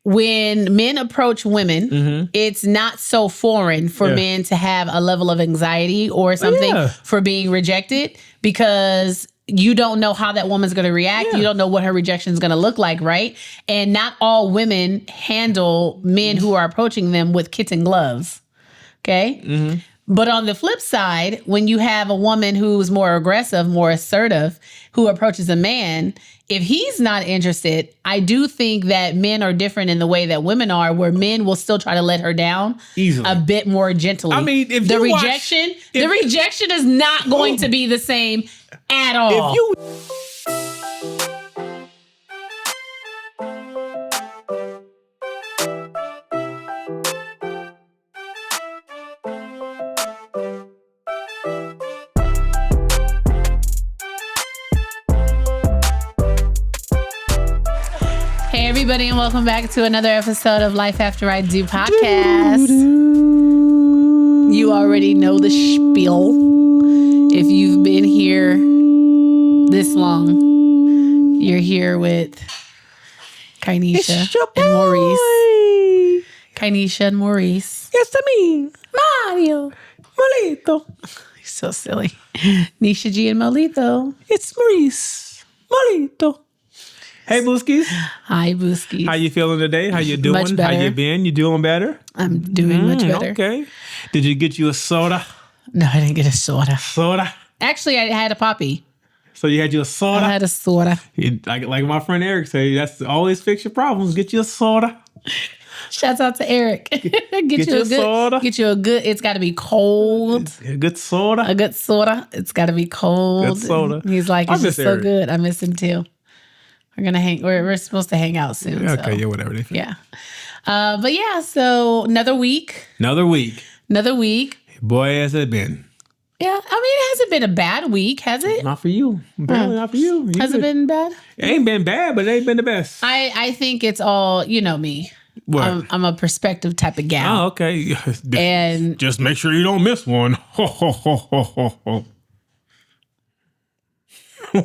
when men approach women, it's not so foreign for men to have a level of anxiety or something for being rejected because you don't know how that woman's going to react. You don't know what her rejection is going to look like, right? And not all women handle men who are approaching them with kitten gloves, okay? But on the flip side, when you have a woman who's more aggressive, more assertive, who approaches a man, if he's not interested, I do think that men are different in the way that women are, where men will still try to let her down easily, a bit more gently. I mean, if the rejection is not going to be the same at all. If you Hey everybody, and welcome back to another episode of Life After I Do podcast. You already know the spiel. If you've been here this long, you're here with Kynesha and Maurice. Kynesha and Maurice. Yes, I mean Mario. Molito. He's so silly. Nisha G and Molito. It's Maurice Molito. Hey, Booskies. Hi, Booskies. How you feeling today? How you doing? Much better. How you been? You doing better? I'm doing much better. Okay. Did you get you a soda? No, I didn't get a soda. Soda? Actually, I had a poppy. So you had you a soda? I had a soda. Like my friend Eric said, that's always fix your problems. Get you a soda. Shouts out to Eric. get you a good soda. Get you a good. It's got to be cold. A good soda. A good soda. It's got to be cold. Good soda. He's like, it's just so Eric. good. I miss him too. We're gonna hang. We're supposed to hang out soon. Okay, so. yeah, whatever. Yeah. But yeah. So another week. Another week. Boy, has it been. Yeah. I mean, it hasn't been a bad week, has it? Not for you. Apparently not for you. Has it been bad? It ain't been bad, but it ain't been the best. I think it's all, you know me. What? I'm a perspective type of gal. Oh, okay. And just make sure you don't miss one.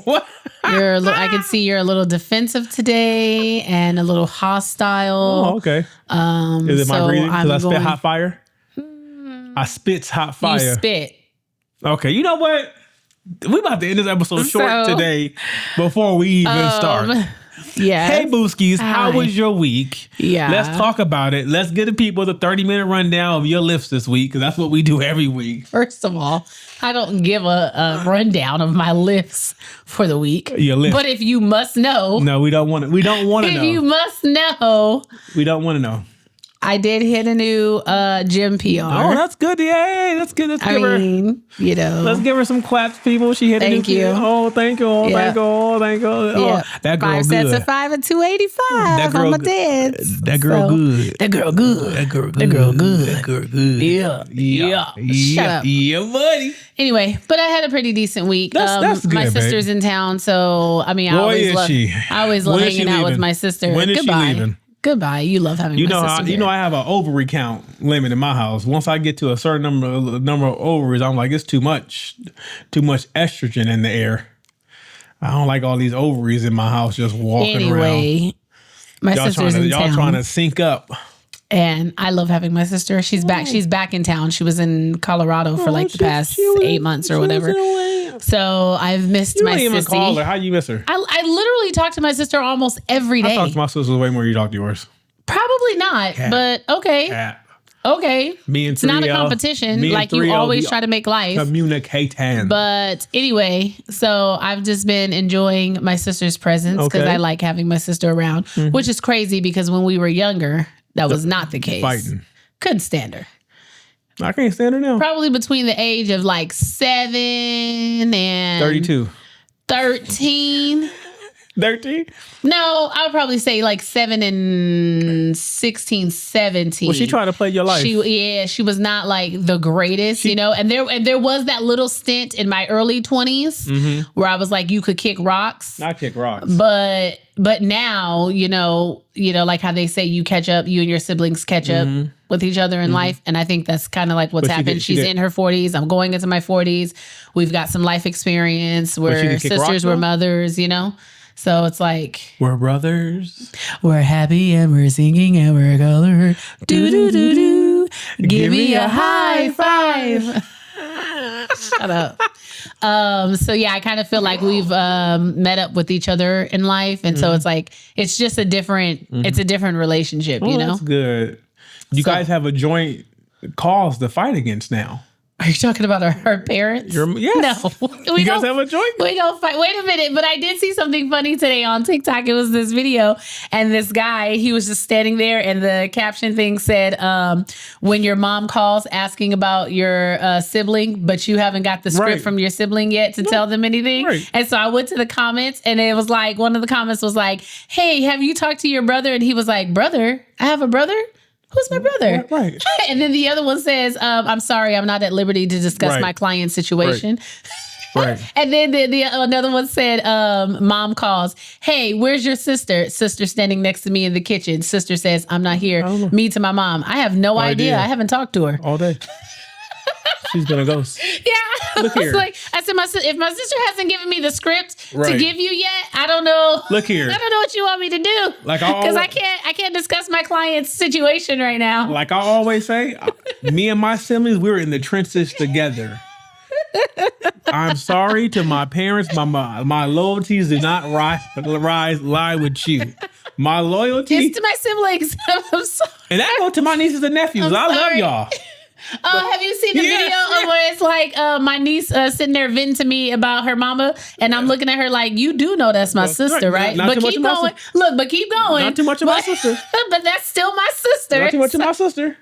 What? I can see you're a little defensive today and a little hostile. Oh, okay. Is it my breathing? Because I spit hot fire? I spits hot fire. You spit. Okay, you know what? We about to end this episode short today before we even start. Yeah. Hey, Booskies, how was your week? Yeah. Let's talk about it. Let's give the people the 30-minute rundown of your lifts this week, because that's what we do every week. First of all, I don't give a rundown of my lifts for the week. Your lift. But if you must know. No, we don't want to. We don't want to know. If you must know. We don't want to know. I did hit a new gym PR. Oh, that's good. Yay. That's good. Let's give her, you know. Let's give her some claps, people. She hit a new Thank you. Oh, thank you. Oh, thank you. Oh, thank you. Oh, that girl 5 good. sets of 5 at 285. That girl I'm a good. dance. That girl good. That girl good. That girl good. That girl good. That girl good. Yeah. Shut up. Yeah, buddy. Anyway, but I had a pretty decent week. That's good, my sister's in town, so I mean, I always love hanging out with my sister. When is she leaving? Goodbye. You love having my sister here. You know, I have an ovary count limit in my house. Once I get to a certain number of ovaries, I'm like, it's too much estrogen in the air. I don't like all these ovaries in my house just walking around. My sister's in town. Y'all trying to sync up. And I love having my sister. She's back. She's back in town. She was in Colorado for like the past 8 months or whatever. So I've missed my sister. You don't even call her. How you miss her? I literally talk to my sister almost every day. I talk to my sister way more than you talk to yours. Probably not, but okay. Cat. Okay. Me and it's not a competition. Like you always try to make life. Communicating. But anyway, so I've just been enjoying my sister's presence because I like having my sister around, which is crazy because when we were younger, that was not the case. Fighting. Couldn't stand her. I can't stand her now. Probably between the age of like 7 and 32. 13. 13? No, I would probably say like 7 and 16, 17. Well, she tried to play your life. She was not like the greatest, you know. And there was that little stint in my early 20s where I was like, you could kick rocks. I kick rocks. But now, you know, like how they say you and your siblings catch up with each other in life. And I think that's kind of like what's happened. She's in her 40s. I'm going into my 40s. We've got some life experience. We're sisters, we're mothers, you know. So it's like we're brothers. We're happy and we're singing and we're color. Do do do do. Give me a high five. Shut up. So yeah, I kind of feel like we've met up with each other in life, and so it's like it's just a different it's a different relationship, you know. That's good. You guys have a joint cause to fight against now. Are you talking about our parents? Yes. No. You guys have a joint? We don't fight. Wait a minute. But I did see something funny today on TikTok. It was this video. And this guy, he was just standing there. And the caption thing said, when your mom calls asking about your sibling, but you haven't got the script from your sibling yet to tell them anything. Right. And so I went to the comments. And it was like, one of the comments was like, hey, have you talked to your brother? And he was like, brother? I have a brother? Who's my brother? Right. And then the other one says, I'm sorry, I'm not at liberty to discuss my client's situation. Right. And then the another one said, mom calls, hey, where's your sister? Sister standing next to me in the kitchen. Sister says, I'm not here. Me to my mom. I have no idea. I haven't talked to her. All day. She's been a ghost. Yeah. Look here. I said, if my sister hasn't given me the script to give you yet, I don't know. Look here. I don't know what you want me to do. Because I can't discuss my client's situation right now. Like I always say, me and my siblings, we were in the trenches together. I'm sorry to my parents. My loyalties do not lie with you. My loyalty is to my siblings. I'm sorry. And I go to my nieces and nephews. I love y'all. Oh, have you seen the video of where it's like my niece sitting there venting to me about her mama, and I'm looking at her like, you do know that's my sister, right? Not but keep going. Look, but keep going. Not too much of my sister. But that's still my sister. Not too much of my sister.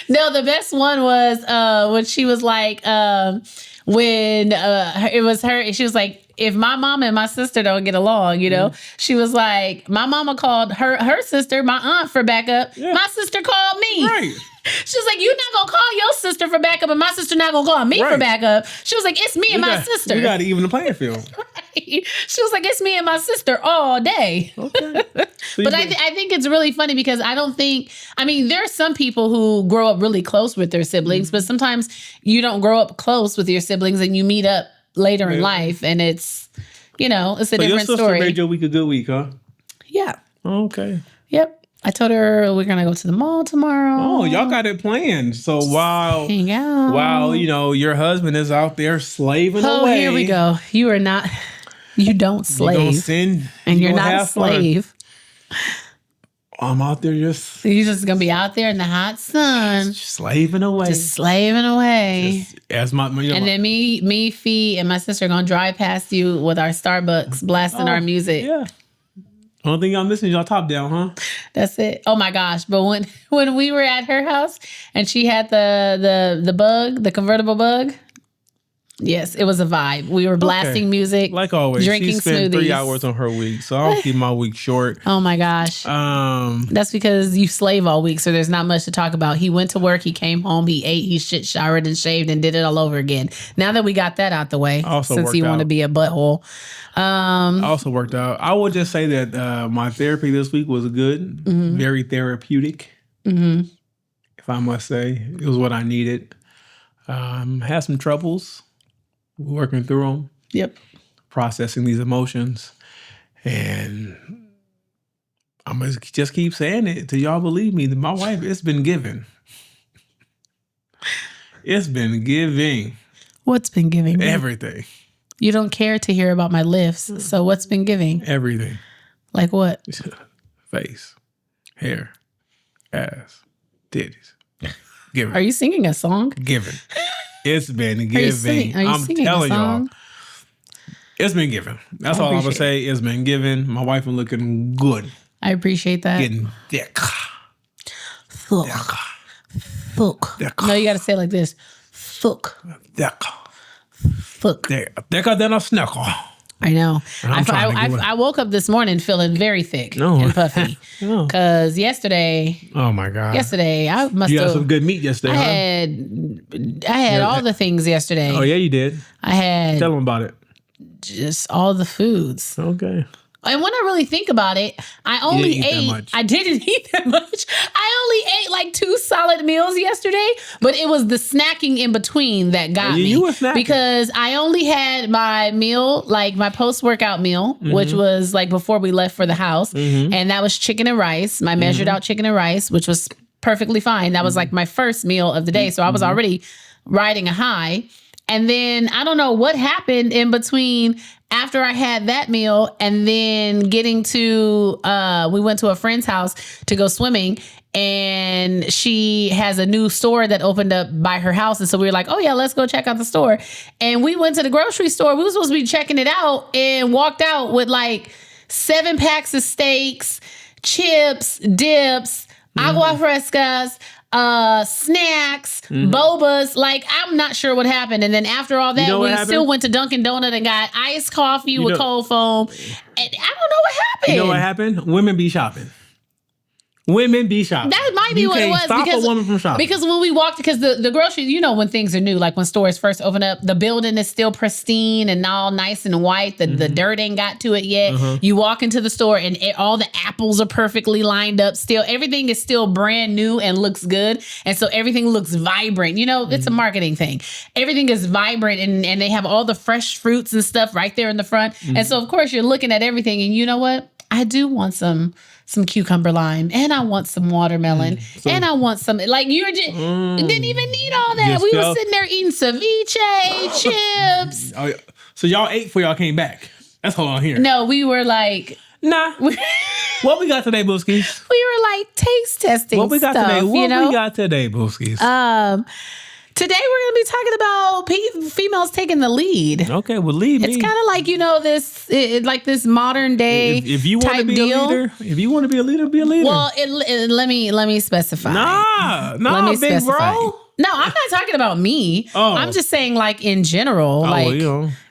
No, the best one was when she was like, when it was her, she was like, if my mom and my sister don't get along, you know, she was like, my mama called her sister, my aunt, for backup. Yeah. My sister called me. Right. She was like, you're not going to call your sister for backup, and my sister not going to call me for backup. She was like, it's me and my sister. You got to even the playing field. Right. She was like, it's me and my sister all day. Okay. But I think it's really funny because there are some people who grow up really close with their siblings, but sometimes you don't grow up close with your siblings and you meet up later in life, and it's, it's a different your sister story. Made your week a good week, huh? Yeah. Okay. Yep. I told her we're gonna go to the mall tomorrow. Oh, y'all got it planned. So hang out. While your husband is out there slaving away. Oh, here we go. You are not. You don't slave. You're not a slave. I'm out there You're just gonna be out there in the hot sun, slaving away. Just slaving away. As my and then me, Fee, and my sister are gonna drive past you with our Starbucks, blasting our music. Yeah. Only thing y'all missing is y'all top down, huh? That's it. Oh my gosh! But when we were at her house and she had the bug, the convertible bug. Yes, it was a vibe. We were blasting music, like always. Drinking she spent smoothies. 3 hours on her week, so I'll keep my week short. Oh my gosh! That's because you slave all week, so there's not much to talk about. He went to work, he came home, he ate, he showered and shaved, and did it all over again. Now that we got that out the way, since you want to be a butthole, also worked out. I would just say that my therapy this week was good, very therapeutic. Mm-hmm. If I must say, it was what I needed. Had some troubles. Working through them. Yep. Processing these emotions. And I'm going to just keep saying it till y'all believe me. My wife, it's been given. It's been giving. What's been giving? Everything. You don't care to hear about my lifts. So what's been giving? Everything. Like what? Face, hair, ass, titties. Giving. Are you singing a song? Giving. It's been giving. I'm telling y'all. It's been given. That's all I'm going to say. It's been given. My wife is looking good. I appreciate that. Getting thick. Fuck. No, you got to say it like this. Fuck. Thick. Fuck. Thicker than a snickle. I know. I woke up this morning feeling very thick and puffy. Because yesterday... Oh, my God. Yesterday, I must have... You had some good meat yesterday, I had all the things yesterday. Oh, yeah, you did. I had... Tell them about it. Just all the foods. Okay. And when I really think about it, I only ate. I didn't eat that much. I only ate like 2 solid meals yesterday, but it was the snacking in between that got me. You were snacking. Because I only had my meal, like my post-workout meal, which was like before we left for the house. And that was chicken and rice, my measured out chicken and rice, which was perfectly fine. That was like my first meal of the day. So I was already riding a high. And then I don't know what happened in between after I had that meal and then getting to, we went to a friend's house to go swimming, and she has a new store that opened up by her house. And so we were like, oh yeah, let's go check out the store. And we went to the grocery store. We were supposed to be checking it out and walked out with like 7 packs of steaks, chips, dips, agua frescas, snacks, bobas. Like, I'm not sure what happened. And then after all that, we still went to Dunkin' Donut and got iced coffee with cold foam. And I don't know what happened. You know what happened? Women be shopping. Women be shopping. That might be what it was. Stop a woman from shopping. Because when we walked, because the grocery, you know, when things are new, like when stores first open up, the building is still pristine and all nice and white. The dirt ain't got to it yet. You walk into the store and all the apples are perfectly lined up still. Everything is still brand new and looks good. And so everything looks vibrant. You know, it's a marketing thing. Everything is vibrant and they have all the fresh fruits and stuff right there in the front. And so, of course, you're looking at everything and you know what? I do want some cucumber lime, and I want some watermelon, and I want some, like, you just didn't even need all that. We were sitting there eating ceviche, chips. Oh, yeah. So y'all ate before y'all came back. That's all I'm hearing. No, we were like, nah. What we got today, Booskies? We were like taste testing. What we got stuff, today? What you know? we got today, Booskies? Today we're going to be talking about females taking the lead. Okay, well, lead me. It's kind of like, you know, this modern day if you want to be deal. a leader, if you want to be a leader, be a leader. Well, let me specify. Let me big specify. bro. No, I'm not talking about me. I'm just saying, like, in general,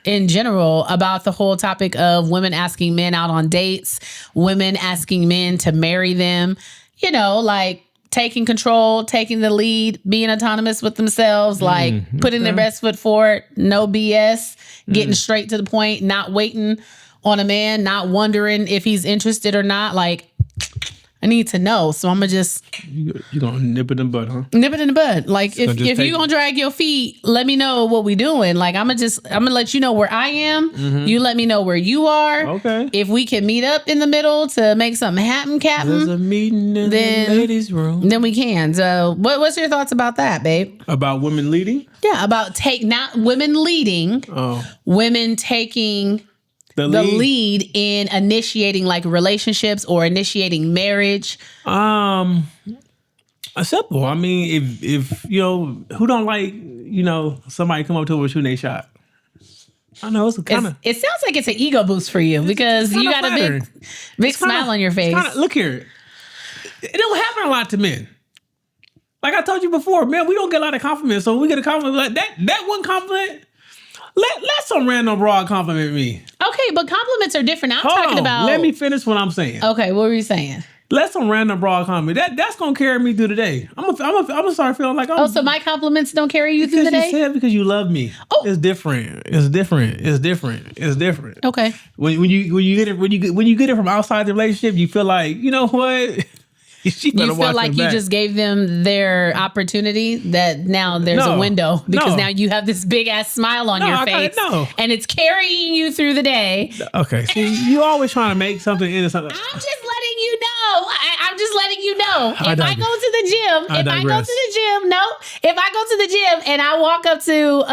in general, about the whole topic of women asking men out on dates, women asking men to marry them, you know, like, taking control, taking the lead, being autonomous with themselves, like putting their best foot forward, no BS, getting straight to the point, not waiting on a man, not wondering if he's interested or not. Like, I need to know. So I'm going to just... You going to nip it in the bud, huh? Nip it in the bud. Like, if you're going to drag your feet, let me know what we doing. Like, I'm going to let you know where I am. You let me know where you are. Okay. If we can meet up in the middle to make something happen, Captain. There's a meeting in the ladies' room. Then we can. So what's your thoughts about that, babe? About women leading? Yeah, about not women leading. Women taking... The lead in initiating like relationships or initiating marriage. Simple. I mean, if you know, who don't like, you know, somebody come up to her shooting a shot. I know it's kind of. It sounds like it's an ego boost for you because you got a big smile on your face. Look here, it don't happen a lot to men. Like I told you before, man, we don't get a lot of compliments. So when we get a compliment like that one compliment. Let some random broad compliment me. Okay, but compliments are different. I'm talking about... Let me finish what I'm saying. Okay, what were you saying? Let some random broad compliment. That's gonna carry me through the day. I'm gonna start feeling like I'm... Oh, so my compliments don't carry you through the day? You said because you love me. Oh, it's different. It's different. It's different. It's different. Okay. When you get it from outside the relationship, you feel like, you know what? You feel like you just gave them their opportunity, that now there's a window because now you have this big ass smile on your face and it's carrying you through the day. Okay, see, you always trying to make something into something. I'm just letting you know. I'm just letting you know. If I go to the gym, if I go to the gym and I walk up to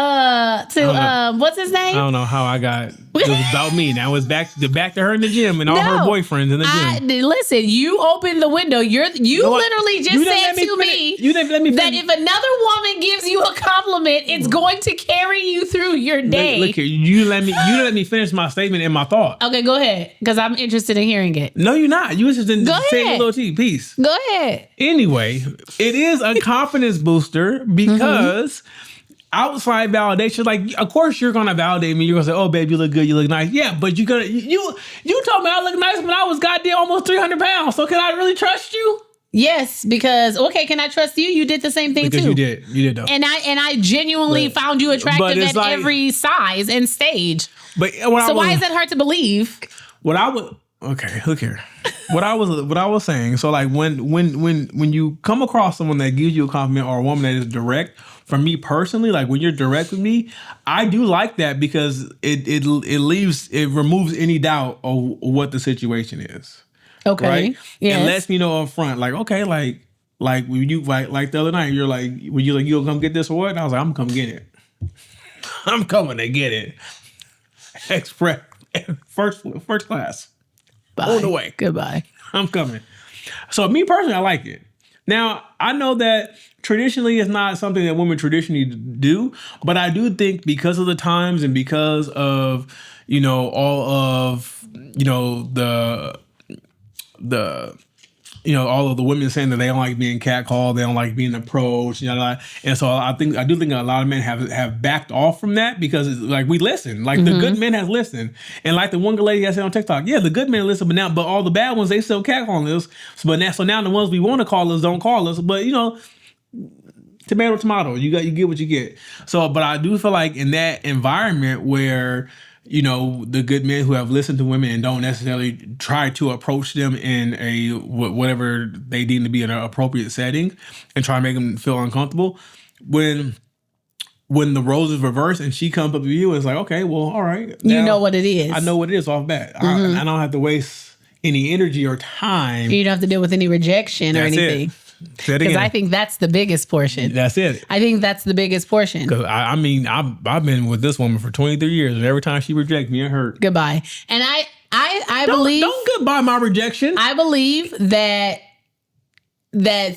what's his name? I don't know how I got. It was about me. Now it's back to her in the gym and all her boyfriends in the gym. Listen, you opened the window. You literally just said to me that if another woman gives you a compliment, it's going to carry you through your day. Look here, you let me finish my statement and my thought. Okay, go ahead, because I'm interested in hearing it. No, you're not. You interested in saying a little tea. Peace. Go ahead. Anyway, it is a confidence booster because outside validation, like, of course you're gonna validate me. You're gonna say, "Oh, babe, you look good. You look nice." Yeah, but you told me I look nice when I was goddamn almost 300 pounds. So can I really trust you? Yes, because can I trust you? You did the same thing because too. You did though. And I genuinely found you attractive at every size and stage. But why is that hard to believe? What I would Okay, look here. What I was saying. So like when you come across someone that gives you a compliment or a woman that is direct, for me personally, like when you're direct with me, I do like that because it removes any doubt of what the situation is. Okay. Right? Yes. It lets me know up front, like, okay, like when you like the other night, you're like, when you like, you gonna come get this or what? And I was like, I'm gonna come get it. I'm coming to get it. Express first class. Bye. On the way. Goodbye. I'm coming. So me personally, I like it. Now, I know that traditionally it's not something that women traditionally do, but I do think because of the times and because of, all of, all of the women saying that they don't like being catcalled, they don't like being approached, and so I do think a lot of men have backed off from that because it's like we listen, like the good men has listened, and like the one lady I said on TikTok, yeah, the good men listen, but all the bad ones they still catcalling us. So now the ones we want to call us don't call us, but tomato, you get what you get. So, but I do feel like in that environment where the good men who have listened to women and don't necessarily try to approach them in a whatever they deem to be an appropriate setting and try to make them feel uncomfortable. When the roles is reversed and she comes up to you, it's like, okay, well, all right. You know what it is. I know what it is off bat. I don't have to waste any energy or time. You don't have to deal with any rejection or anything. Because I think that's the biggest portion. That's it. I think that's the biggest portion. Because I've been with this woman for 23 years, and every time she rejects me, it hurt. Goodbye. And I believe. Don't goodbye my rejection. I believe that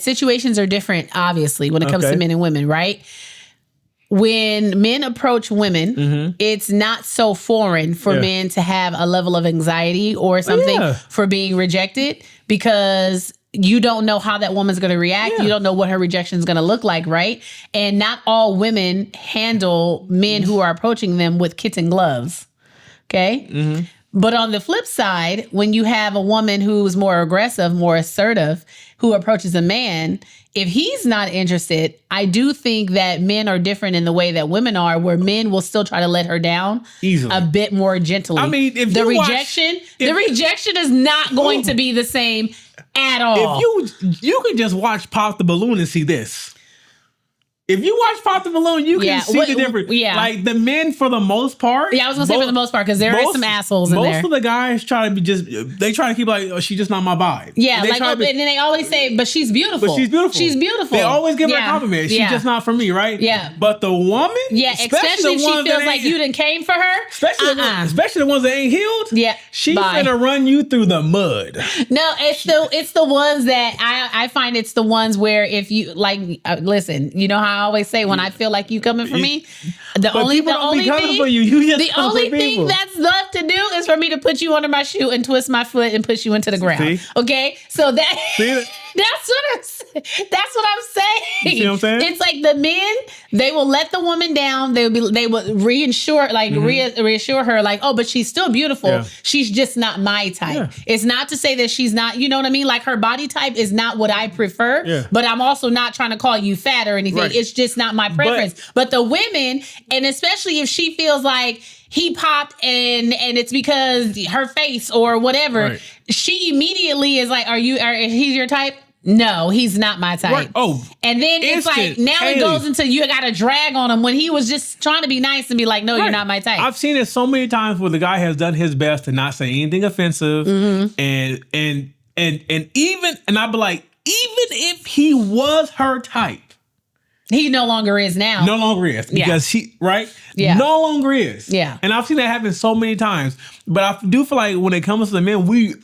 situations are different, obviously, when it comes to men and women, right? When men approach women, it's not so foreign for men to have a level of anxiety or something for being rejected because you don't know how that woman's going to react. Yeah. You don't know what her rejection is going to look like, right? And not all women handle men who are approaching them with kitten gloves, okay? Mm-hmm. But on the flip side, when you have a woman who's more aggressive, more assertive, who approaches a man, if he's not interested, I do think that men are different in the way that women are, where men will still try to let her down easily, a bit more gently. I mean, if the rejection is not going to be the same at all. If you can just watch Pop the Balloon and see this. If you watch Pop the Balloon, you can see the difference. Yeah. Like the men, for the most part. Yeah, I was going to say for the most part, because there are some assholes in there. Most of the guys try to they try to keep like, oh, she's just not my vibe. Yeah, and then they always say, but she's beautiful. She's beautiful. They always give her a compliment. She's just not for me, right? Yeah. But the woman, especially if she feels like you done came for her. Especially the ones that ain't healed. Yeah. She's gonna run you through the mud. No, it's the ones that I find it's the ones where if you like, listen, you know how I always say when I feel like you coming for me, the only thing that's left to do is for me to put you under my shoe and twist my foot and push you into the ground. See? Okay, so that's what I'm saying. You see what I'm saying? It's like the men, they will let the woman down. They will reassure her like, oh, but she's still beautiful. Yeah. She's just not my type. Yeah. It's not to say that she's not, you know what I mean? Like her body type is not what I prefer, but I'm also not trying to call you fat or anything. Right. It's just not my preference. But the women, and especially if she feels like he popped and it's because her face or whatever, right, she immediately is like, he's your type? No, he's not my type. Right. Oh, and then it's like now it goes into you got to drag on him when he was just trying to be nice and be like, no, you're not my type. I've seen it so many times where the guy has done his best to not say anything offensive, and even I'd be like, even if he was her type, he no longer is now. No longer is because no longer is. Yeah, and I've seen that happen so many times. But I do feel like when it comes to the men, we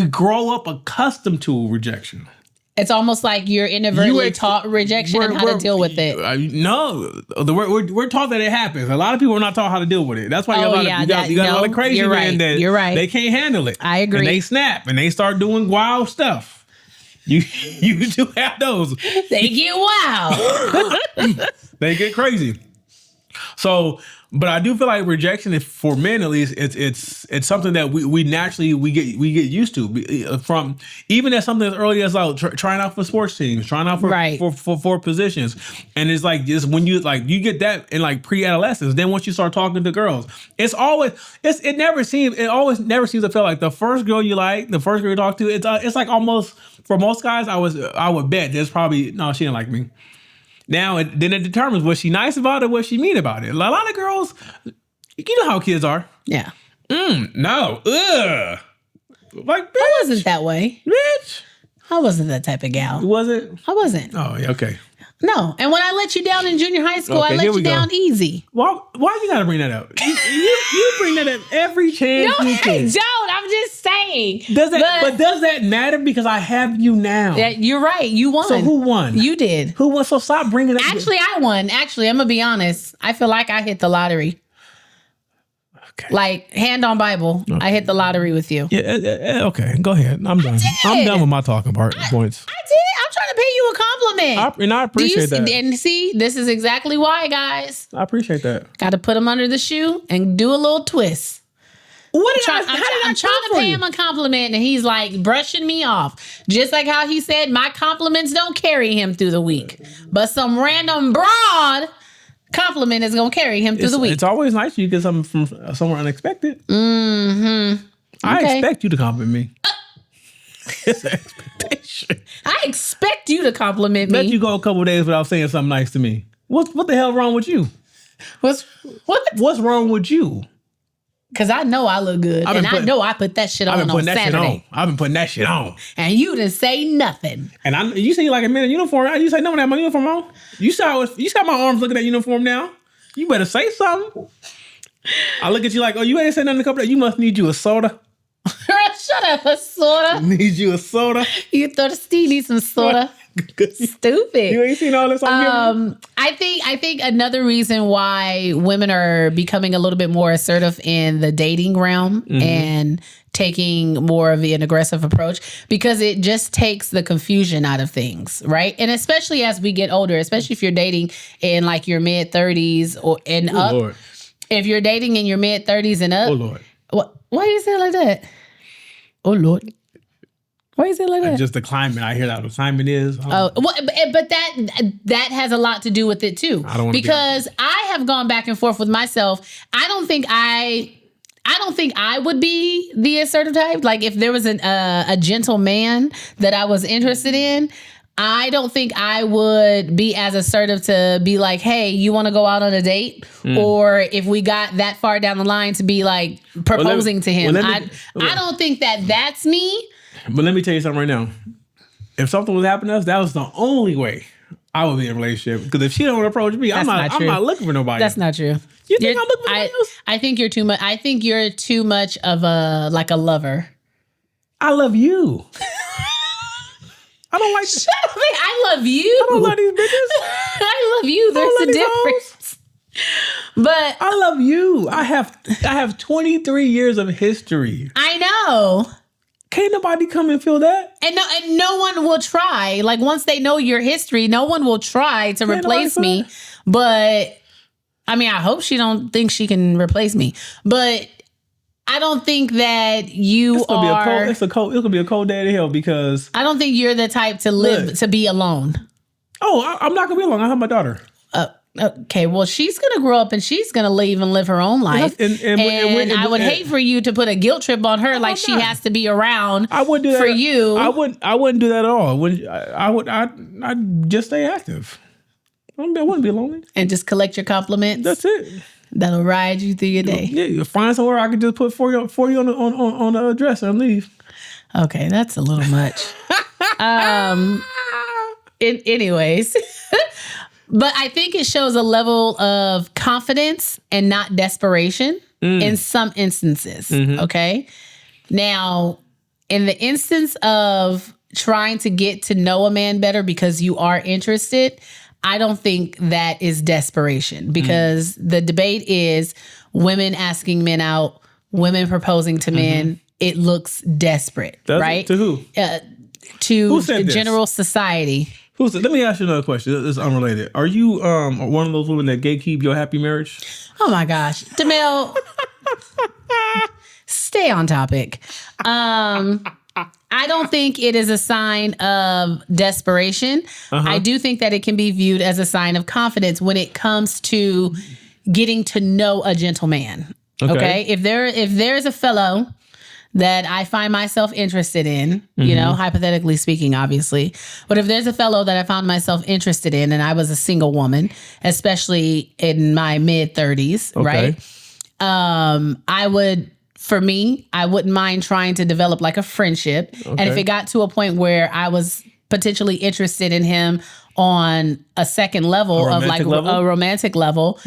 grow up accustomed to rejection. It's almost like you're inadvertently taught rejection and how to deal with it. No, we're taught that it happens. A lot of people are not taught how to deal with it. That's why you got a lot of crazy men that they can't handle it. I agree. And they snap and they start doing wild stuff. You do have those. They get wild. They get crazy. So, but I do feel like rejection, for men at least, it's something that we naturally get used to, from even as something as early as like trying out for sports teams, trying out for positions, and it's like just when you get that in like pre-adolescence. Then once you start talking to girls, it always never seems to feel like the first girl you like, the first girl you talk to. It's like almost, for most guys, I would bet there's probably, no, she didn't like me. Now, then it determines, was she nice about it, was she mean about it? A lot of girls, you know how kids are. Yeah. No. Ugh. Like, bitch. I wasn't that way. Bitch. I wasn't that type of gal. Was it? I wasn't. Oh, yeah, okay. No. And when I let you down in junior high school, I let you down easy. Why you gotta bring that up? You bring that up every chance you can. Don't. I'm just saying. Does that matter? Because I have you now. You're right. You won. So who won? You did. Who won? So stop bringing it up. Actually, I won. Actually, I'm going to be honest. I feel like I hit the lottery. Okay. Like, hand on Bible, okay. I hit the lottery with you. Yeah, okay. Go ahead. I'm done. I'm done with my talking points. I did. I'm trying to pay you a compliment. And I appreciate that. And see, this is exactly why, guys. I appreciate that. Got to put him under the shoe and do a little twist. I'm trying to pay him a compliment, and he's like brushing me off. Just like how he said, my compliments don't carry him through the week. But some random broad compliment is going to carry him through the week. It's always nice when you get something from somewhere unexpected. Mm-hmm. I expect you to compliment me. It's an expectation. I expect you to compliment me. Let you go a couple of days without saying something nice to me. What the hell wrong with you? What's wrong with you? Because I know I look good. And I know I put that shit on Saturday. I've been putting that shit on. And you didn't say nothing. And you say you like a man in uniform. You say, no, I have my uniform on. You saw my arms looking at uniform now. You better say something. I look at you like, oh, you ain't said nothing in a couple days. You must need you a soda. Shut up, a soda. Need you a soda. You thirsty? Need some soda. Stupid. You ain't seen all this on I think another reason why women are becoming a little bit more assertive in the dating realm and taking more of an aggressive approach, because it just takes the confusion out of things, right? And especially as we get older, especially if you're dating in like your mid 30s or and up. Lord. If you're dating in your mid 30s and up. Oh Lord. Why you say it like that? Oh Lord. Why is it like that? Just the climate. I hear that the climate is. But that has a lot to do with it too. I don't want to, because I have gone back and forth with myself. I don't think I would be the assertive type. Like if there was a gentle man that I was interested in, I don't think I would be as assertive to be like, hey, you want to go out on a date? Or if we got that far down the line to be like proposing to him. I don't think that's me. But let me tell you something right now. If something was happening to us, that was the only way I would be in a relationship. Because if she don't approach me, I'm not looking for nobody. That's not true. You think I'm looking for somebody else? I think you're too much. I think you're too much of a lover. I love you. I don't like. Shut up! I love you. I don't love these bitches. I love you. There's a difference. But I love you. I have 23 years of history. I know. Can't nobody come and feel that. And no one will try. Like once they know your history, no one will try to replace me. But I mean, I hope she don't think she can replace me. But I don't think that you are. It's gonna be a cold day to hell, because I don't think you're the type to live to be alone. Oh, I'm not gonna be alone. I have my daughter. Okay, well, she's going to grow up and she's going to leave and live her own life. And I would hate for you to put a guilt trip on her, like she has to be around. I wouldn't do that for you. I wouldn't do that at all. I'd just stay active. I wouldn't be lonely. And just collect your compliments. That's it. That'll ride you through your day. Yeah, you find somewhere I can just put for you on the dresser and leave. Okay, that's a little much. Anyways. But I think it shows a level of confidence and not desperation in some instances. Okay. Now, in the instance of trying to get to know a man better because you are interested, I don't think that is desperation, because the debate is women asking men out, women proposing to men. It looks desperate, right? To who? To general society. Let me ask you another question. This is unrelated. Are you one of those women that gatekeep your happy marriage? Oh my gosh, Demel, stay on topic. I don't think it is a sign of desperation. I do think that it can be viewed as a sign of confidence when it comes to getting to know a gentleman. Okay? If there's a fellow that I find myself interested in, you know, hypothetically speaking, obviously, but if there's a fellow that I found myself interested in and I was a single woman, especially in my mid 30s, right? I wouldn't mind trying to develop like a friendship. And if it got to a point where I was potentially interested in him on a second level of like a romantic level,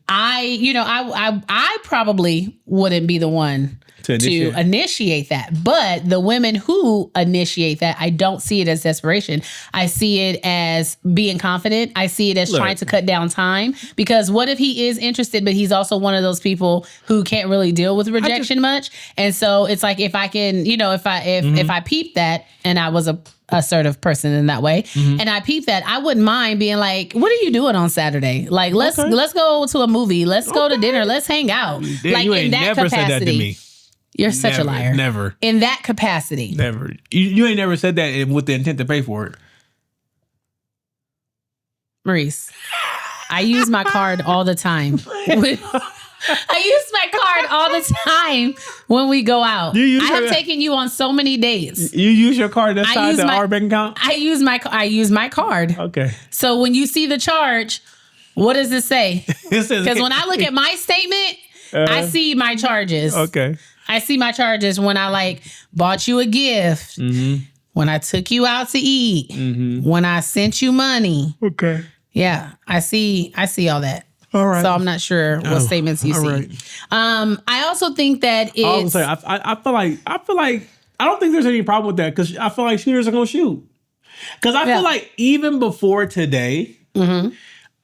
I probably wouldn't be the one to initiate that. But the women who initiate that, I don't see it as desperation. I see it as being confident. I see it as trying to cut down time. Because what if he is interested, but he's also one of those people who can't really deal with rejection much? And so it's like, if I can, you know, if I peep that, and I was a assertive person in that way, and I peep that, I wouldn't mind being like, what are you doing on Saturday? Like, let's go to a movie. Let's go to dinner. Let's hang out. Like, you ain't in that never capacity. said that to me. You're such a liar. Never. In that capacity. Never. You ain't never said that with the intent to pay for it. Maurice, I use my card all the time. I use my card all the time when we go out. I have taken you on so many dates. You use your card that's tied to our bank account? I use my card. Okay. So when you see the charge, what does it say? Because when I look at my statement, I see my charges. Okay. I see my charges when I like bought you a gift, when I took you out to eat, when I sent you money. Okay. Yeah, I see all that. All right. So I'm not sure what statements you see. Right. I also think that it's... I feel like I don't think there's any problem with that, because I feel like shooters are going to shoot. Because I feel like even before today,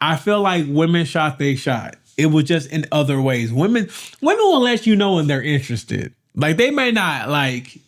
I feel like women shot they shot. It was just in other ways. Women will let you know when they're interested. Like, they may not like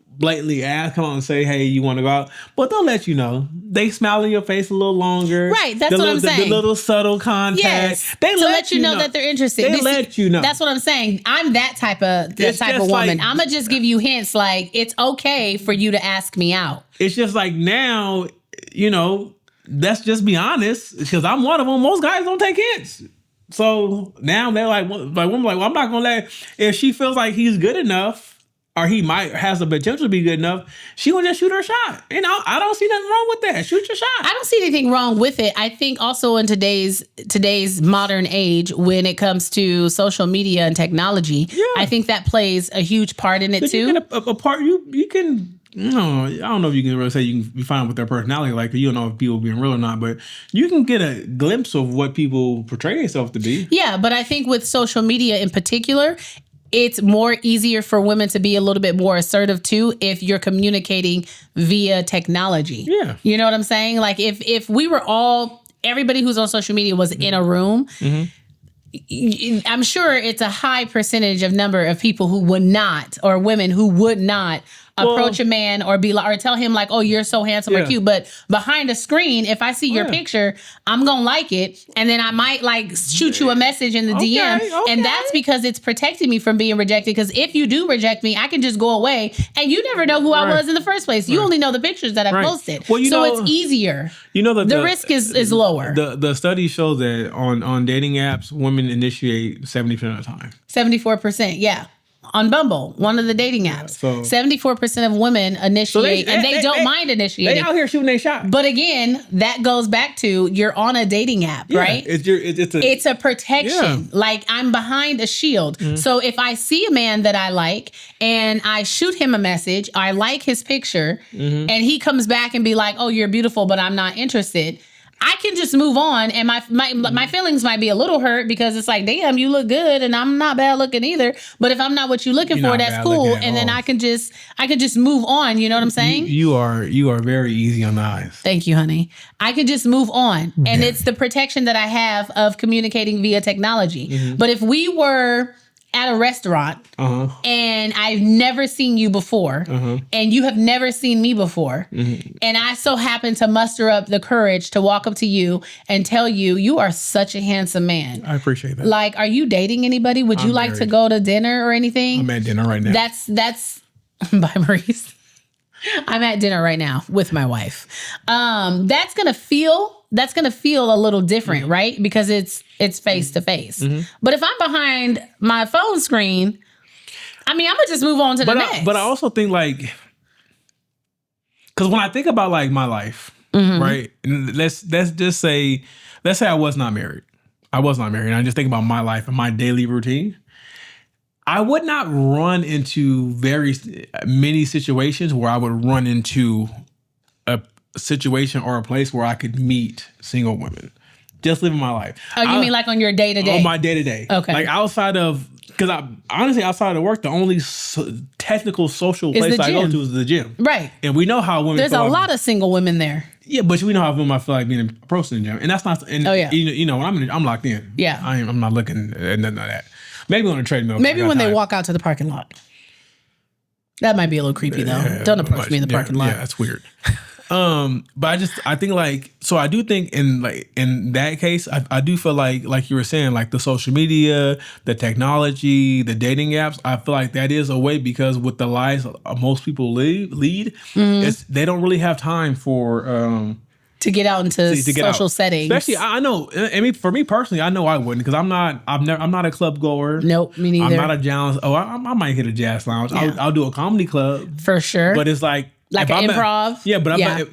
blatantly come on and say, hey, you want to go out? But they'll let you know. They smile in your face a little longer. Right, that's what I'm saying. The little subtle contact. Yes, they let you know that they're interested. They let you know. That's what I'm saying. I'm that type of woman. Like, I'm going to just give you hints like, it's okay for you to ask me out. It's just like now, you know, let's just be honest, because I'm one of them. Most guys don't take hints. So now they're like women like, well, I'm not going to let, if she feels like he's good enough, or he has the potential to be good enough, she will just shoot her shot. And I don't see nothing wrong with that. Shoot your shot. I don't see anything wrong with it. I think also in today's modern age, when it comes to social media and technology, I think that plays a huge part in it too. You can, I don't know if you can really say you can be fine with their personality. Like, you don't know if people being real or not, but you can get a glimpse of what people portray themselves to be. Yeah, but I think with social media in particular, it's more easier for women to be a little bit more assertive too if you're communicating via technology. Yeah. You know what I'm saying? Like, if we were everybody who's on social media was in a room, I'm sure it's a high percentage of number of people who would not, or women who would not approach a man or be like, or tell him like, oh, you're so handsome or cute. But behind a screen, if I see your picture, I'm going to like it. And then I might like shoot you a message in the DM. And that's because it's protecting me from being rejected. Because if you do reject me, I can just go away and you never know who I was in the first place. You only know the pictures that I posted. Well, so it's easier. You know, the risk is lower. The studies show that on dating apps, women initiate 70% of the time. 74%, yeah. On Bumble, one of the dating apps. 74% of women initiate, and they don't mind initiating. They out here shooting their shot. But again, that goes back to, you're on a dating app, right? It's a protection. Like, I'm behind a shield. So if I see a man that I like and I shoot him a message, I like his picture, and he comes back and be like, oh, you're beautiful, but I'm not interested, I can just move on, and my feelings might be a little hurt, because it's like, damn, you look good, and I'm not bad looking either. But if I'm not what you're looking for, that's cool, and then I can just move on. You know what I'm saying? You are very easy on the eyes. Thank you, honey. I can just move on, and it's the protection that I have of communicating via technology. But if we were at a restaurant and I've never seen you before and you have never seen me before. And I so happen to muster up the courage to walk up to you and tell you, you are such a handsome man. I appreciate that. Like, are you dating anybody? Would you like to go to dinner or anything? I'm at dinner right now. That's by Maurice. I'm at dinner right now with my wife. That's gonna feel a little different, right? Because it's face to face. But if I'm behind my phone screen, I mean, I'm gonna just move on to the next. But I also think like, because when I think about like my life, right? And let's just say I was not married. And I just think about my life and my daily routine. I would not run into very many situations where I would run into a situation or a place where I could meet single women. Just living my life. Oh, you mean like on your day-to-day? On my day-to-day. Okay. Like outside of, because honestly, outside of work, the only technical social place I go to is the gym. Right. And we know how women There's a lot of single women there. Yeah, but we know how women I feel like being approached in the gym. And that's not, and you know, when I'm locked in. Yeah. I'm not looking at nothing of that. Maybe on a treadmill. Maybe when they walk out to the parking lot. That might be a little creepy though. Yeah, Don't approach me in the parking lot. Yeah, that's weird. But I think like, so I do think in that case, I do feel like you were saying, like the social media, the technology, the dating apps, I feel like that is a way, because with the lives most people lead, they don't really have time for, to get out into social settings. Especially, I know. I mean, for me personally, I know I wouldn't, because I'm not a club goer. Nope, me neither. I'm not a jazz. Oh, I might hit a jazz lounge. Yeah. I'll do a comedy club for sure. But it's like an improv.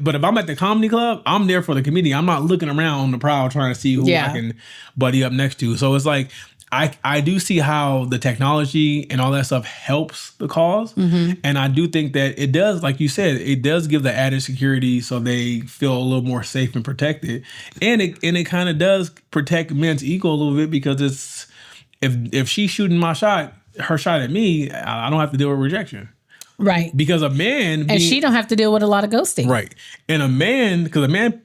But if I'm at the comedy club, I'm there for the comedian. I'm not looking around on the prowl trying to see who I can buddy up next to. So it's like, I do see how the technology and all that stuff helps the cause. And I do think that it does, like you said, it does give the added security so they feel a little more safe and protected. And it kind of does protect men's ego a little bit, because it's, if she's shooting her shot at me, I don't have to deal with rejection. Right. Because a man... And she don't have to deal with a lot of ghosting. Right. And because a man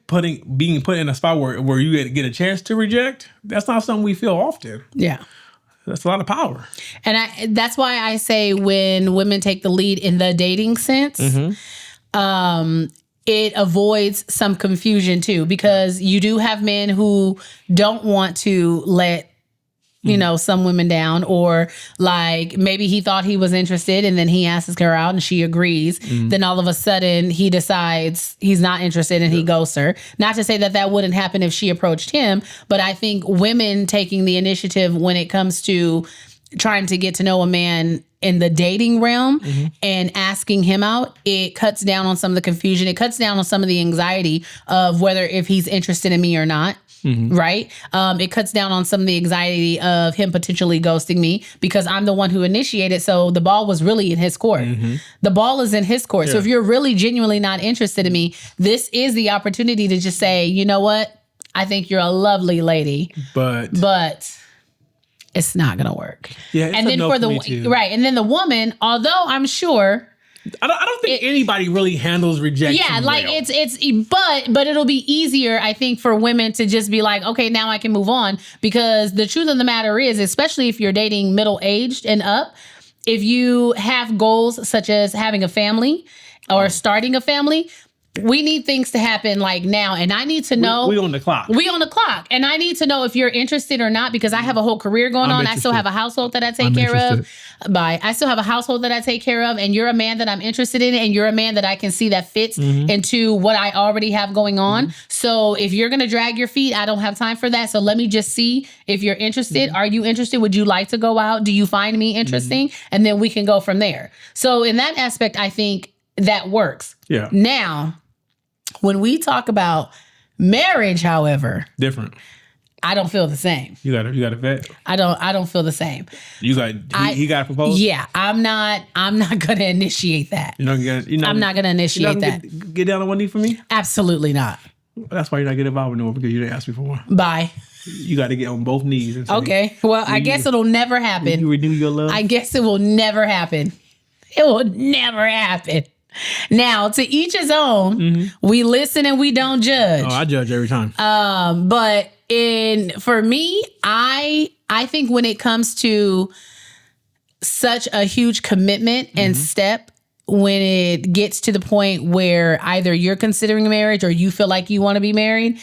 being put in a spot where you get a chance to reject, that's not something we feel often. Yeah. That's a lot of power. And that's why I say when women take the lead in the dating sense, it avoids some confusion too, because you do have men who don't want to let some women down, or like maybe he thought he was interested and then he asks her out and she agrees. Then all of a sudden he decides he's not interested and he ghosts her. Not to say that wouldn't happen if she approached him, but I think women taking the initiative when it comes to trying to get to know a man in the dating realm and asking him out, it cuts down on some of the confusion. It cuts down on some of the anxiety of whether if he's interested in me or not. Right? It cuts down on some of the anxiety of him potentially ghosting me, because I'm the one who initiated. So the ball was really in his court. The ball is in his court. Yeah. So if you're really genuinely not interested in me, this is the opportunity to just say, you know what? I think you're a lovely lady, but it's not going to work. Yeah. And then right. And then the woman, although I'm sure, I don't think anybody really handles rejection. Yeah, like well. but it'll be easier, I think, for women to just be like, okay, now I can move on, because the truth of the matter is, especially if you're dating middle-aged and up, if you have goals such as having a family or starting a family, we need things to happen like now. And I need to know. We on the clock. And I need to know if you're interested or not, because I have a whole career going on. Interested. I still have a household that I take care of. I still have a household that I take care of. And you're a man that I'm interested in. And you're a man that I can see that fits into what I already have going on. So if you're going to drag your feet, I don't have time for that. So let me just see if you're interested. Are you interested? Would you like to go out? Do you find me interesting? And then we can go from there. So in that aspect, I think that works. Yeah. Now, when we talk about marriage, however, different. I don't feel the same. You got a vet? I don't feel the same. He got a proposal? Yeah, I'm not gonna initiate that. I'm not gonna initiate that. Get down on one knee for me? Absolutely not. That's why you're not getting involved with because you didn't ask me for one. Bye. You got to get on both knees. And say, okay. Well, I guess it'll never happen. You renew your love? I guess it will never happen. It will never happen. Now, to each his own, we listen and we don't judge. Oh, I judge every time. But for me, I think when it comes to such a huge commitment and step when it gets to the point where either you're considering marriage or you feel like you want to be married.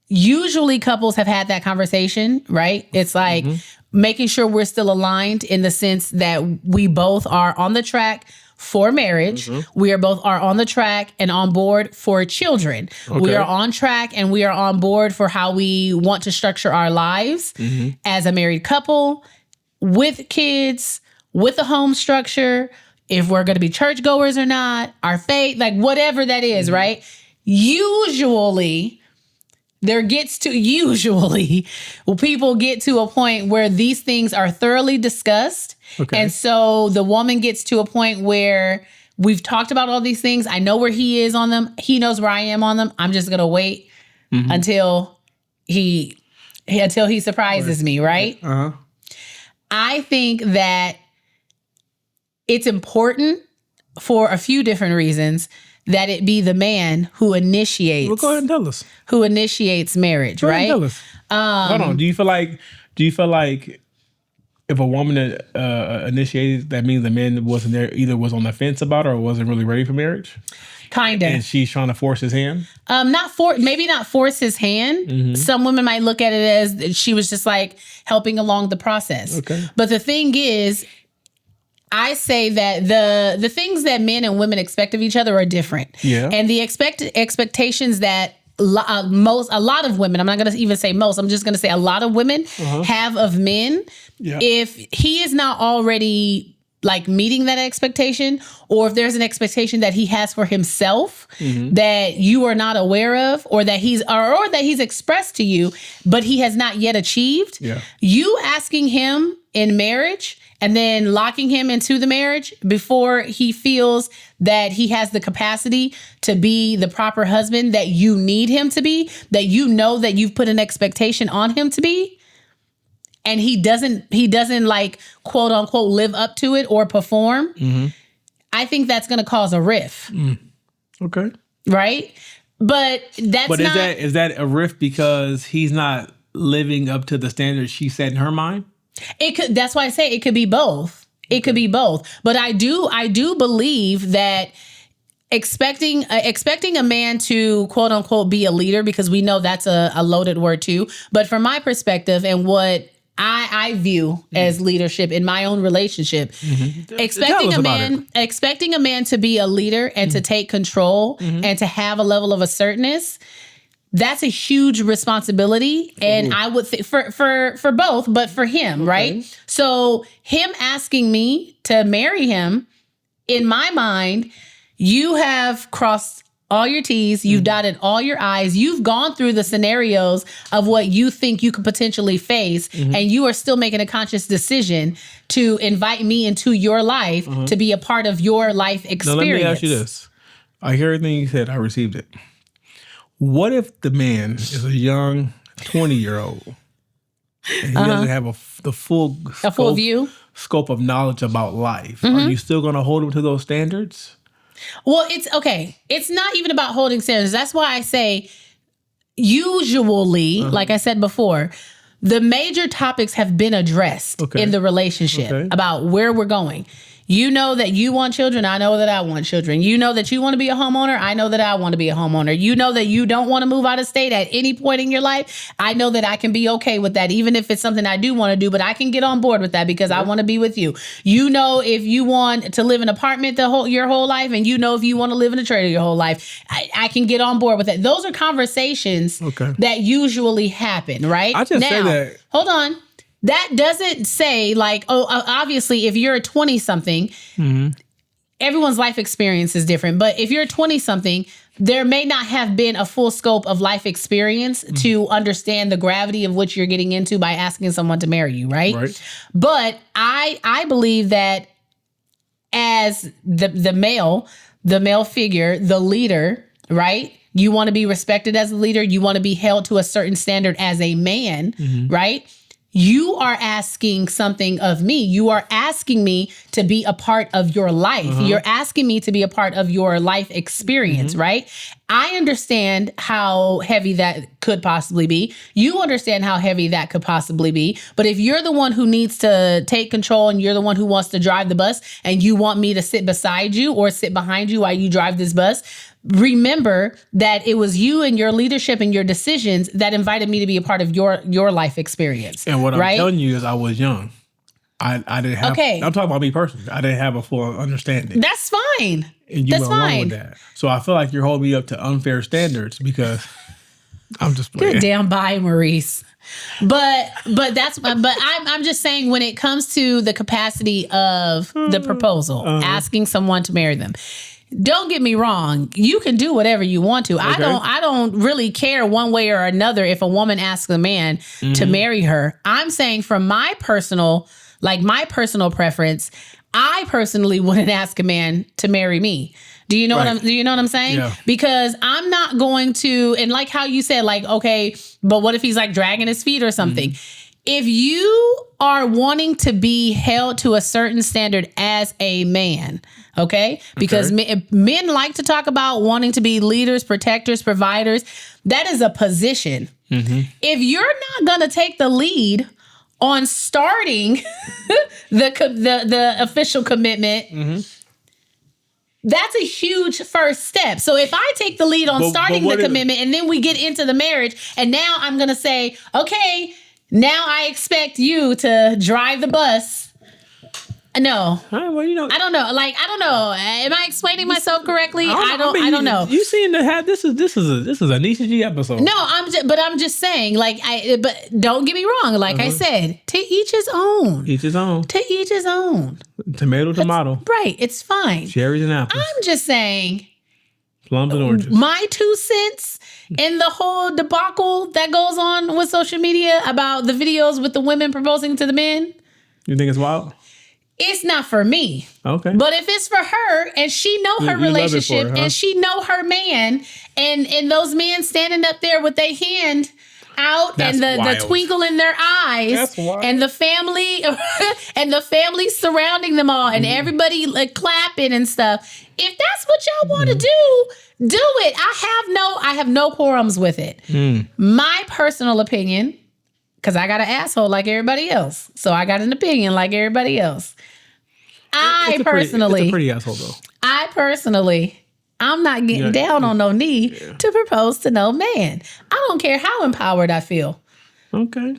Usually couples have had that conversation, right? It's like making sure we're still aligned in the sense that we both are on the track for marriage. We are both are on the track and on board for children. Okay. We are on track and we are on board for how we want to structure our lives as a married couple, with kids, with a home structure, if we're going to be churchgoers or not, our faith, like whatever that is, right? Usually people get to a point where these things are thoroughly discussed. Okay. And so the woman gets to a point where we've talked about all these things. I know where he is on them. He knows where I am on them. I'm just going to wait until he surprises me, right? Uh-huh. I think that it's important for a few different reasons that it be the man who initiates. Well, go ahead and tell us. Who initiates marriage, go right? Hold on. Do you feel like if a woman initiated, that means the man wasn't there, either was on the fence about it or wasn't really ready for marriage? Kind of. And she's trying to force his hand? Maybe not force his hand. Some women might look at it as she was just like helping along the process. Okay. But the thing is, I say that the things that men and women expect of each other are different. Yeah. And the expectations that a lot of women, I'm not going to even say most, I'm just going to say a lot of women have of men. Yeah. If he is not already like meeting that expectation, or if there's an expectation that he has for himself that you are not aware of, or that he's expressed to you, but he has not yet achieved, you asking him in marriage and then locking him into the marriage before he feels that he has the capacity to be the proper husband that you need him to be, that you know that you've put an expectation on him to be, and he doesn't like quote unquote live up to it or perform, I think that's going to cause a rift. Okay. Right? But is that a rift because he's not living up to the standards she set in her mind? It could. That's why I say it could be both. It could be both. But I do believe that expecting a man to quote unquote be a leader, because we know that's a loaded word too. But from my perspective and what I view as leadership in my own relationship, expecting a man to be a leader and to take control and to have a level of assertiveness, that's a huge responsibility. And I would think for both, but for him, right? So him asking me to marry him, in my mind, you have crossed all your T's, you've dotted all your I's, you've gone through the scenarios of what you think you could potentially face, and you are still making a conscious decision to invite me into your life to be a part of your life experience. Now, let me ask you this. I hear everything you said. I received it. What if the man is a young 20-year-old and he doesn't have the full scope of knowledge about life? Are you still going to hold him to those standards? Well, it's okay. It's not even about holding standards. That's why I say usually, like I said before, the major topics have been addressed in the relationship about where we're going. You know that you want children. I know that I want children. You know that you want to be a homeowner. I know that I want to be a homeowner. You know that you don't want to move out of state at any point in your life. I know that I can be okay with that, even if it's something I do want to do, but I can get on board with that because I want to be with you. You know, if you want to live in an apartment your whole life, and you know if you want to live in a trailer your whole life, I can get on board with that. Those are conversations that usually happen, right? I just say that. Hold on. That doesn't say like, obviously, if you're a 20-something, everyone's life experience is different. But if you're a 20-something, there may not have been a full scope of life experience to understand the gravity of what you're getting into by asking someone to marry you, right? But I believe that as the male figure, the leader, right? You want to be respected as a leader. You want to be held to a certain standard as a man, right? You are asking something of me. You are asking me to be a part of your life. You're asking me to be a part of your life experience, right? I understand how heavy that could possibly be. You understand how heavy that could possibly be. But if you're the one who needs to take control and you're the one who wants to drive the bus and you want me to sit beside you or sit behind you while you drive this bus, remember that it was you and your leadership and your decisions that invited me to be a part of your life experience. And what I'm telling you is I was young. I didn't have, I'm talking about me personally. I didn't have a full understanding. That's fine. And you went along with that. So I feel like you're holding me up to unfair standards because I'm just playing. Good damn bye, Maurice. But I'm just saying when it comes to the capacity of the proposal, asking someone to marry them. Don't get me wrong. You can do whatever you want to. Okay. I don't really care one way or another if a woman asks a man to marry her. I'm saying from my personal preference, I personally wouldn't ask a man to marry me. Do you know what I'm saying? Yeah. Because I'm not going to, and like how you said, like, okay, but what if he's like dragging his feet or something? If you are wanting to be held to a certain standard as a man, okay? Because men like to talk about wanting to be leaders, protectors, providers. That is a position. If you're not going to take the lead on starting the official commitment, that's a huge first step. So if I take the lead on starting the commitment and then we get into the marriage and now I'm going to say, okay, now I expect you to drive the bus. No. Well, I don't know. Like, I don't know. Am I explaining myself correctly? I don't know. You seem to have this is a Nisha G episode. No, I'm just saying, like, but don't get me wrong. Like I said, to each his own. Each his own. To each his own. Tomato. Right. It's fine. Cherries and apples. I'm just saying. Plums and oranges. My 2 cents in the whole debacle that goes on with social media about the videos with the women proposing to the men. You think it's wild? It's not for me. Okay. But if it's for her and she know her relationship and she know her man and those men standing up there with their hand out and the twinkle in their eyes and the family and the family surrounding them all and everybody like clapping and stuff. If that's what y'all want to do it. I have no quorums with it. My personal opinion, because I got an asshole like everybody else. So I got an opinion like everybody else. It's a pretty asshole though. I'm not getting down on no knee to propose to no man. I don't care how empowered I feel. Okay.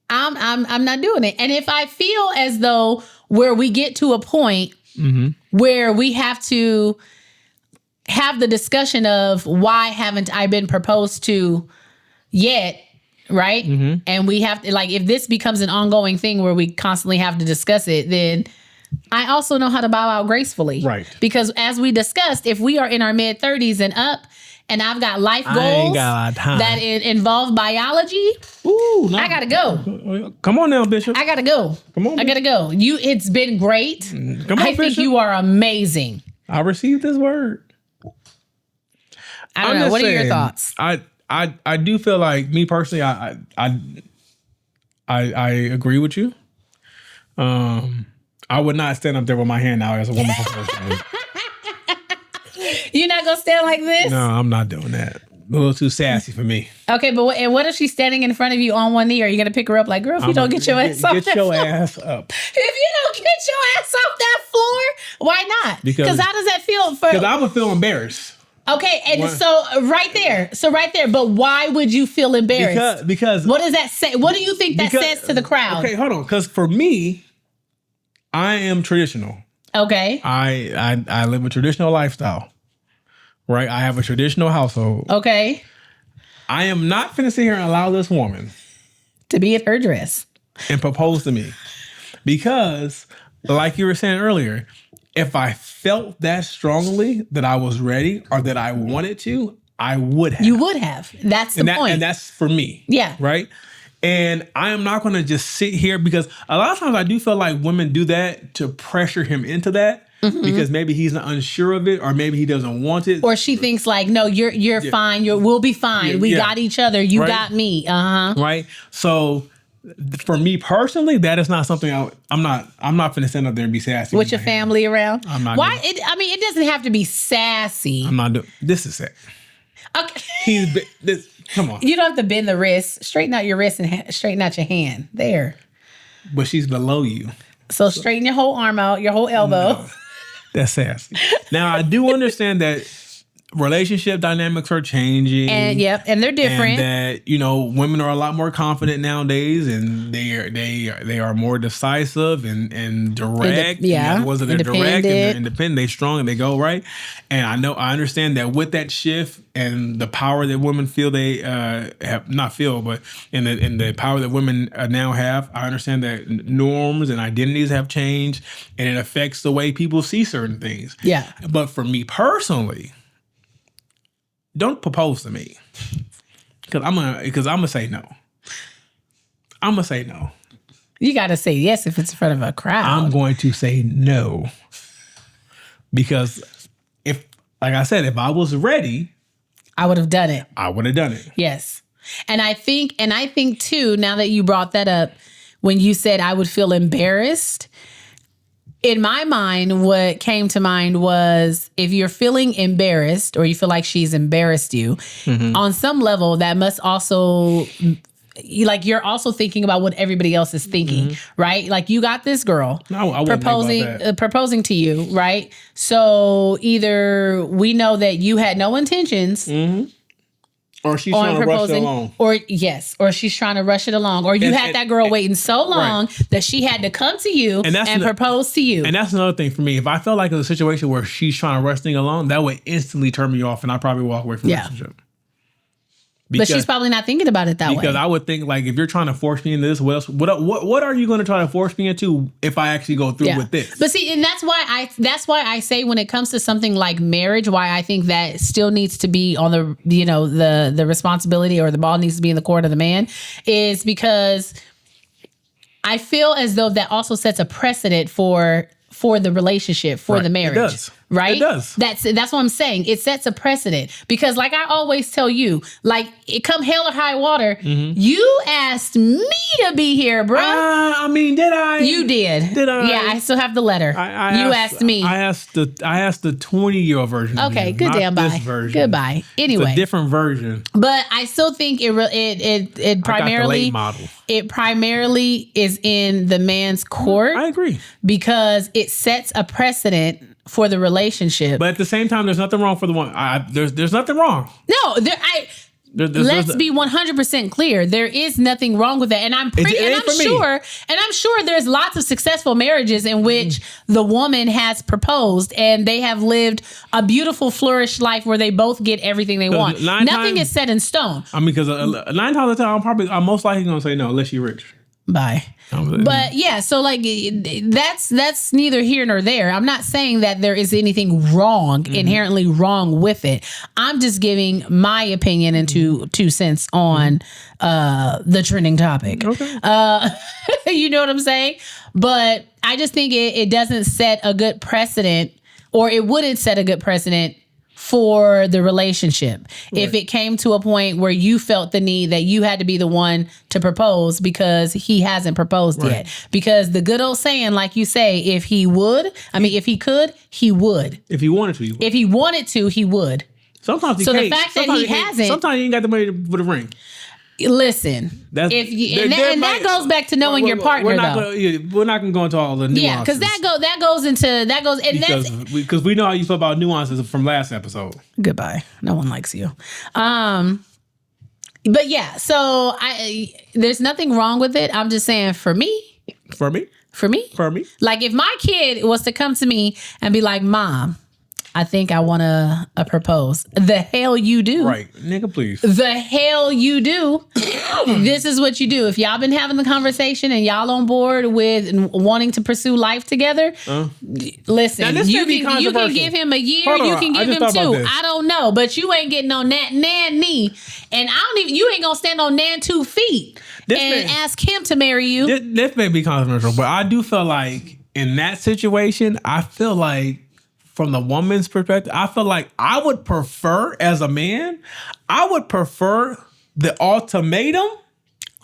I'm not doing it. And if I feel as though where we get to a point where we have to have the discussion of why haven't I been proposed to yet, right? And we have to, like, if this becomes an ongoing thing where we constantly have to discuss it, then I also know how to bow out gracefully. Right. Because as we discussed, if we are in our mid-30s and up, and I've got life goals that involve biology, I gotta go. Come on now, Bishop. I gotta go. Come on. I gotta go. It's been great. Come on, I think you are amazing. I received this word. I don't know. What are your thoughts? I do feel like, me personally, I agree with you. I would not stand up there with my hand out as a woman proposing. You're not gonna stand like this? No, I'm not doing that. A little too sassy for me. Okay, but what if she's standing in front of you on one knee? Are you gonna pick her up like, girl, if you don't get your ass off that floor? Get your ass up. If you don't get your ass off that floor, why not? Because how does that feel? Because I would feel embarrassed. Okay, and so right there. But why would you feel embarrassed? Because what does that say? What do you think that says to the crowd? Okay, hold on. Because for me, I am traditional. Okay. I live a traditional lifestyle. Right? I have a traditional household. Okay. I am not finna sit here and allow this woman to be in her dress and propose to me. Because, like you were saying earlier, if I felt that strongly that I was ready or that I wanted to, I would have. You would have. That's the point. And that's for me. Yeah. Right? And I am not going to just sit here because a lot of times I do feel like women do that to pressure him into that. Because maybe he's not unsure of it, or maybe he doesn't want it, or she thinks like, "No, you're fine. We'll be fine. We got each other. You got me." Right. So, for me personally, that is not something I'm not finna stand up there and be sassy with your family around. I'm not. Why? It doesn't have to be sassy. I'm not doing. This is it. Okay. Come on. You don't have to bend the wrist. Straighten out your wrist and straighten out your hand. There. But she's below you. So straighten your whole arm out, your whole elbow. No, that's sassy. Now, I do understand that relationship dynamics are changing. And they're different. And that, women are a lot more confident nowadays, and they are more decisive and direct. They're direct and they're independent. They strong and they go right. And I understand that with that shift and the power that women feel they have not feel, but in the power that women now have, I understand that norms and identities have changed, and it affects the way people see certain things. Yeah. But for me personally, don't propose to me, because I'm gonna say no. I'm gonna say no. You gotta say yes if it's in front of a crowd. I'm going to say no, because like I said, if I was ready, I would have done it. I would have done it. Yes, and I think too. Now that you brought that up, when you said I would feel embarrassed. In my mind, what came to mind was if you're feeling embarrassed or you feel like she's embarrassed you, on some level, that must also, you're also thinking about what everybody else is thinking, right? Like you got this girl proposing to you, right? So either we know that you had no intentions. Or she's trying to rush it along. Or she's trying to rush it along. Or you had that girl waiting so long that she had to come to you and propose to you. And that's another thing for me. If I felt like it was a situation where she's trying to rush things along, that would instantly turn me off and I'd probably walk away from the relationship. But she's probably not thinking about it that way. Because I would think, like, if you're trying to force me into this, what are you going to try to force me into if I actually go through with this? But see, and that's why I say when it comes to something like marriage, why I think that still needs to be on the responsibility, or the ball needs to be in the court of the man, is because I feel as though that also sets a precedent for the relationship, for the marriage. It does. Right? It does. That's what I'm saying. It sets a precedent, because like I always tell you, like it come hell or high water, you asked me to be here, bro. I mean, did I? You did. Did I? Yeah, I still have the letter. You asked me. I asked the 20-year-old version. Okay, good damn bye. This version. Goodbye. Anyway, it's a different version. But I still think it primarily, late model. It primarily is in the man's court. I agree, because it sets a precedent for the relationship. But at the same time, there's nothing wrong for the one. There's nothing wrong. No, let's be 100% clear. There is nothing wrong with that, and I'm sure there's lots of successful marriages in which the woman has proposed and they have lived a beautiful, flourished life where they both get everything they want. Nothing is set in stone. I mean, because 9 times out of 10, I'm most likely going to say no unless you're rich. Bye. But yeah, so like that's neither here nor there. I'm not saying that there is anything wrong, inherently wrong with it. I'm just giving my opinion and 2 cents on the trending topic. Okay. You know what I'm saying? But I just think it doesn't set a good precedent, or it wouldn't set a good precedent for the relationship. Right. If it came to a point where you felt the need that you had to be the one to propose because he hasn't proposed yet. Because the good old saying, like you say, if he could, he would. If he wanted to, he would. If he wanted to, he would. Sometimes the fact that he hasn't. Sometimes you ain't got the money to put a ring. Listen, that goes back to knowing your partner. We're not going to go into all the nuances. Yeah, because that goes, and because we know how you feel about nuances from last episode. Goodbye. No one likes you. But yeah, so there's nothing wrong with it. I'm just saying, for me, like if my kid was to come to me and be like, "Mom, I think I want to propose." The hell you do. Right. Nigga, please. The hell you do. This is what you do. If y'all been having the conversation and y'all on board with wanting to pursue life together, listen, you can give him a year, you can give him 2. I don't know, but you ain't getting on that nan knee. And you ain't going to stand on nan 2 feet ask him to marry you. This may be controversial, but I do feel like in that situation, from the woman's perspective, I feel like I would prefer, as a man, the ultimatum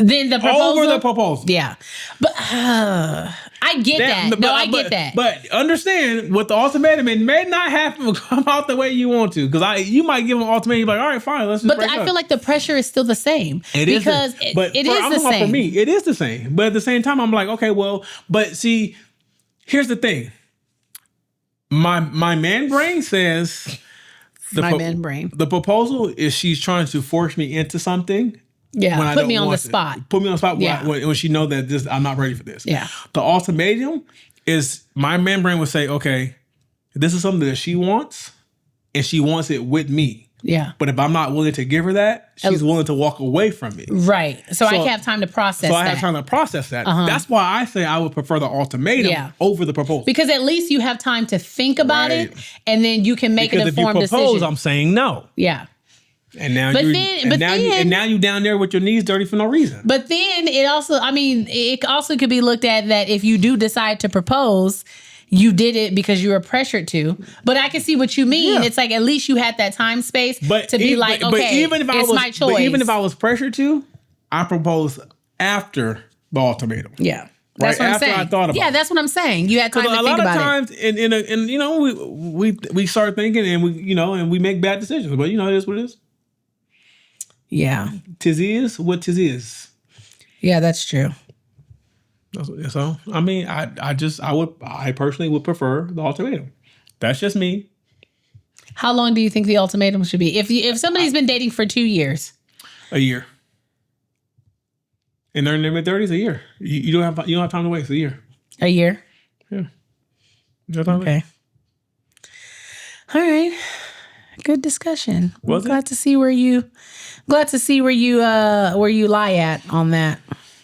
Then the proposal? Over the proposal. Yeah. But I get that. No, I get that. But understand, with the ultimatum, it may not have to come out the way you want to. Because you might give them an ultimatum, like, all right, fine, let's just break up. I feel like the pressure is still the same. It is the same. For me, it is the same. But at the same time, I'm like, okay, well, but see, here's the thing. My man brain says... The proposal is she's trying to force me into something. Yeah, put me on the spot. Put me on the spot when she know that I'm not ready for this. Yeah. The ultimatum is my man brain would say, okay, this is something that she wants, and she wants it with me. Yeah. But if I'm not willing to give her that, she's willing to walk away from me. Right. So I have time to process that. I have time to process that. That's why I say I would prefer the ultimatum over the proposal. Because at least you have time to think about it, and then you can make an informed decision. If you propose, I'm saying no. Yeah. And now you down there with your knees dirty for no reason. But then it also could be looked at that if you do decide to propose, you did it because you were pressured to. But I can see what you mean. Yeah. It's like at least you had that time space to be like, okay, it's my choice. But even if I was pressured to, I proposed after the ultimatum. Yeah. That's what I'm saying. I thought about it. That's what I'm saying. You had time to think about it. A lot of times, we start thinking and we make bad decisions. But it is what it is. Yeah. Tis is what tis is. Yeah, that's true. So, I mean, I personally would prefer the ultimatum. That's just me. How long do you think the ultimatum should be? If somebody's been dating for 2 years? A year. And they're in their mid-30s, a year. You don't have time to waste. A year. A year? Yeah. Okay. All right. Good discussion. Glad to see where you lie at on that.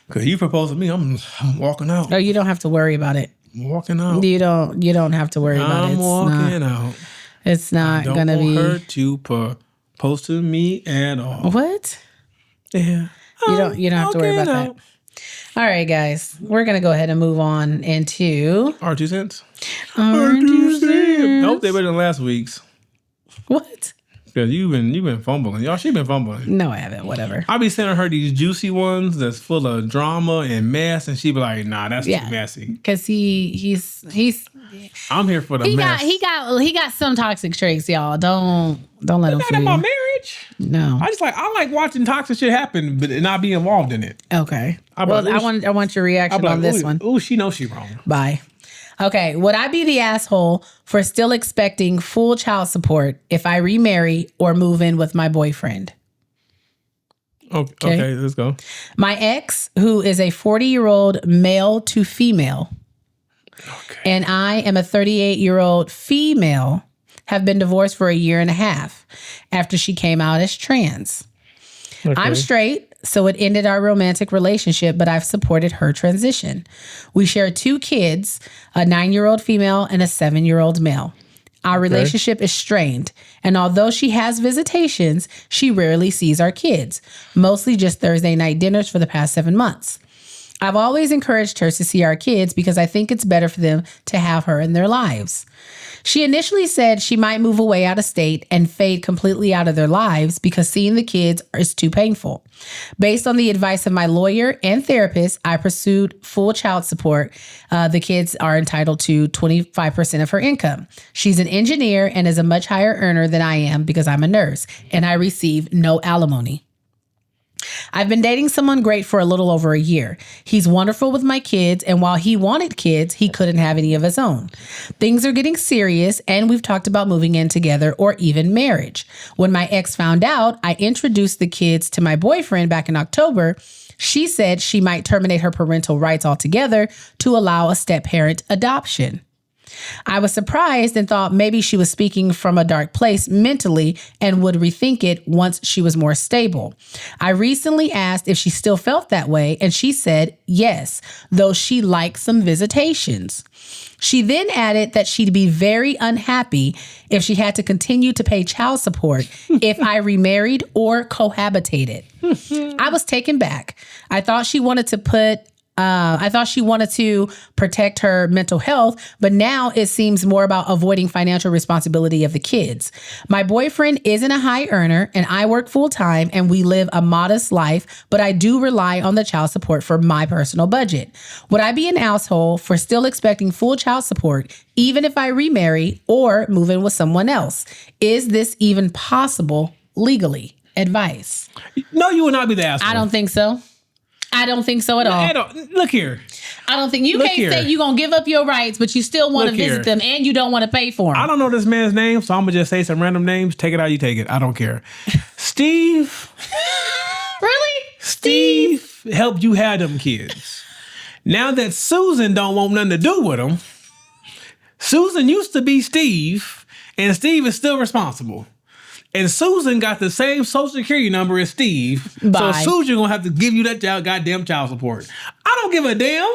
Cause you proposed to me, I'm walking out. No, you don't have to worry about it. I'm walking out. You don't have to worry about it. I'm walking out. It's not gonna be. Don't want her to propose to me at all. What? Yeah. You don't have to worry about that. All right, guys, we're gonna go ahead and move on into our 2 cents. Our 2 cents. Nope, they better than last week's. What? Because you've been fumbling. Y'all, she been fumbling. No, I haven't. Whatever. I be sending her these juicy ones that's full of drama and mess, and she be like, "Nah, that's too messy." Because he's. I'm here for the mess. He got some toxic traits, y'all. Don't let him. Not in my marriage. No. I like watching toxic shit happen, but not be involved in it. Okay. I want your reaction on this one. Oh, she knows she wrong. Bye. Okay, would I be the asshole for still expecting full child support if I remarry or move in with my boyfriend? Okay, let's go. My ex, who is a 40-year-old male to female, and I am a 38-year-old female, have been divorced for 1.5 years after she came out as trans. Okay. I'm straight, so it ended our romantic relationship, but I've supported her transition. We share 2 kids, a 9-year-old female and a 7-year-old male. Our relationship is strained, and although she has visitations, she rarely sees our kids, mostly just Thursday night dinners for the past 7 months. I've always encouraged her to see our kids because I think it's better for them to have her in their lives. She initially said she might move away out of state and fade completely out of their lives because seeing the kids is too painful. Based on the advice of my lawyer and therapist, I pursued full child support. The kids are entitled to 25% of her income. She's an engineer and is a much higher earner than I am because I'm a nurse, and I receive no alimony. I've been dating someone great for a little over 1 year. He's wonderful with my kids, and while he wanted kids, he couldn't have any of his own. Things are getting serious, and we've talked about moving in together or even marriage. When my ex found out, I introduced the kids to my boyfriend back in October. She said she might terminate her parental rights altogether to allow a step-parent adoption. I was surprised and thought maybe she was speaking from a dark place mentally and would rethink it once she was more stable. I recently asked if she still felt that way, and she said yes, though she liked some visitations. She then added that she'd be very unhappy if she had to continue to pay child support if I remarried or cohabitated. I was taken back. I thought she wanted to put I thought she wanted to protect her mental health, but now it seems more about avoiding financial responsibility of the kids. My boyfriend isn't a high earner and I work full time and we live a modest life, but I do rely on the child support for my personal budget. Would I be an asshole for still expecting full child support, even if I remarry or move in with someone else? Is this even possible legally? Advice. No, you would not be the asshole. I don't think so. I don't think so at all. Look here. I don't think you can't say you're going to give up your rights, but you still want to visit them and you don't want to pay for them. I don't know this man's name, so I'm going to just say some random names. Take it how you take it. I don't care. Steve. Really? Steve helped you have them kids. Now that Susan don't want nothing to do with them, Susan used to be Steve, and Steve is still responsible. And Susan got the same social security number as Steve. Bye. So Susan gonna have to give you that goddamn child support. I don't give a damn.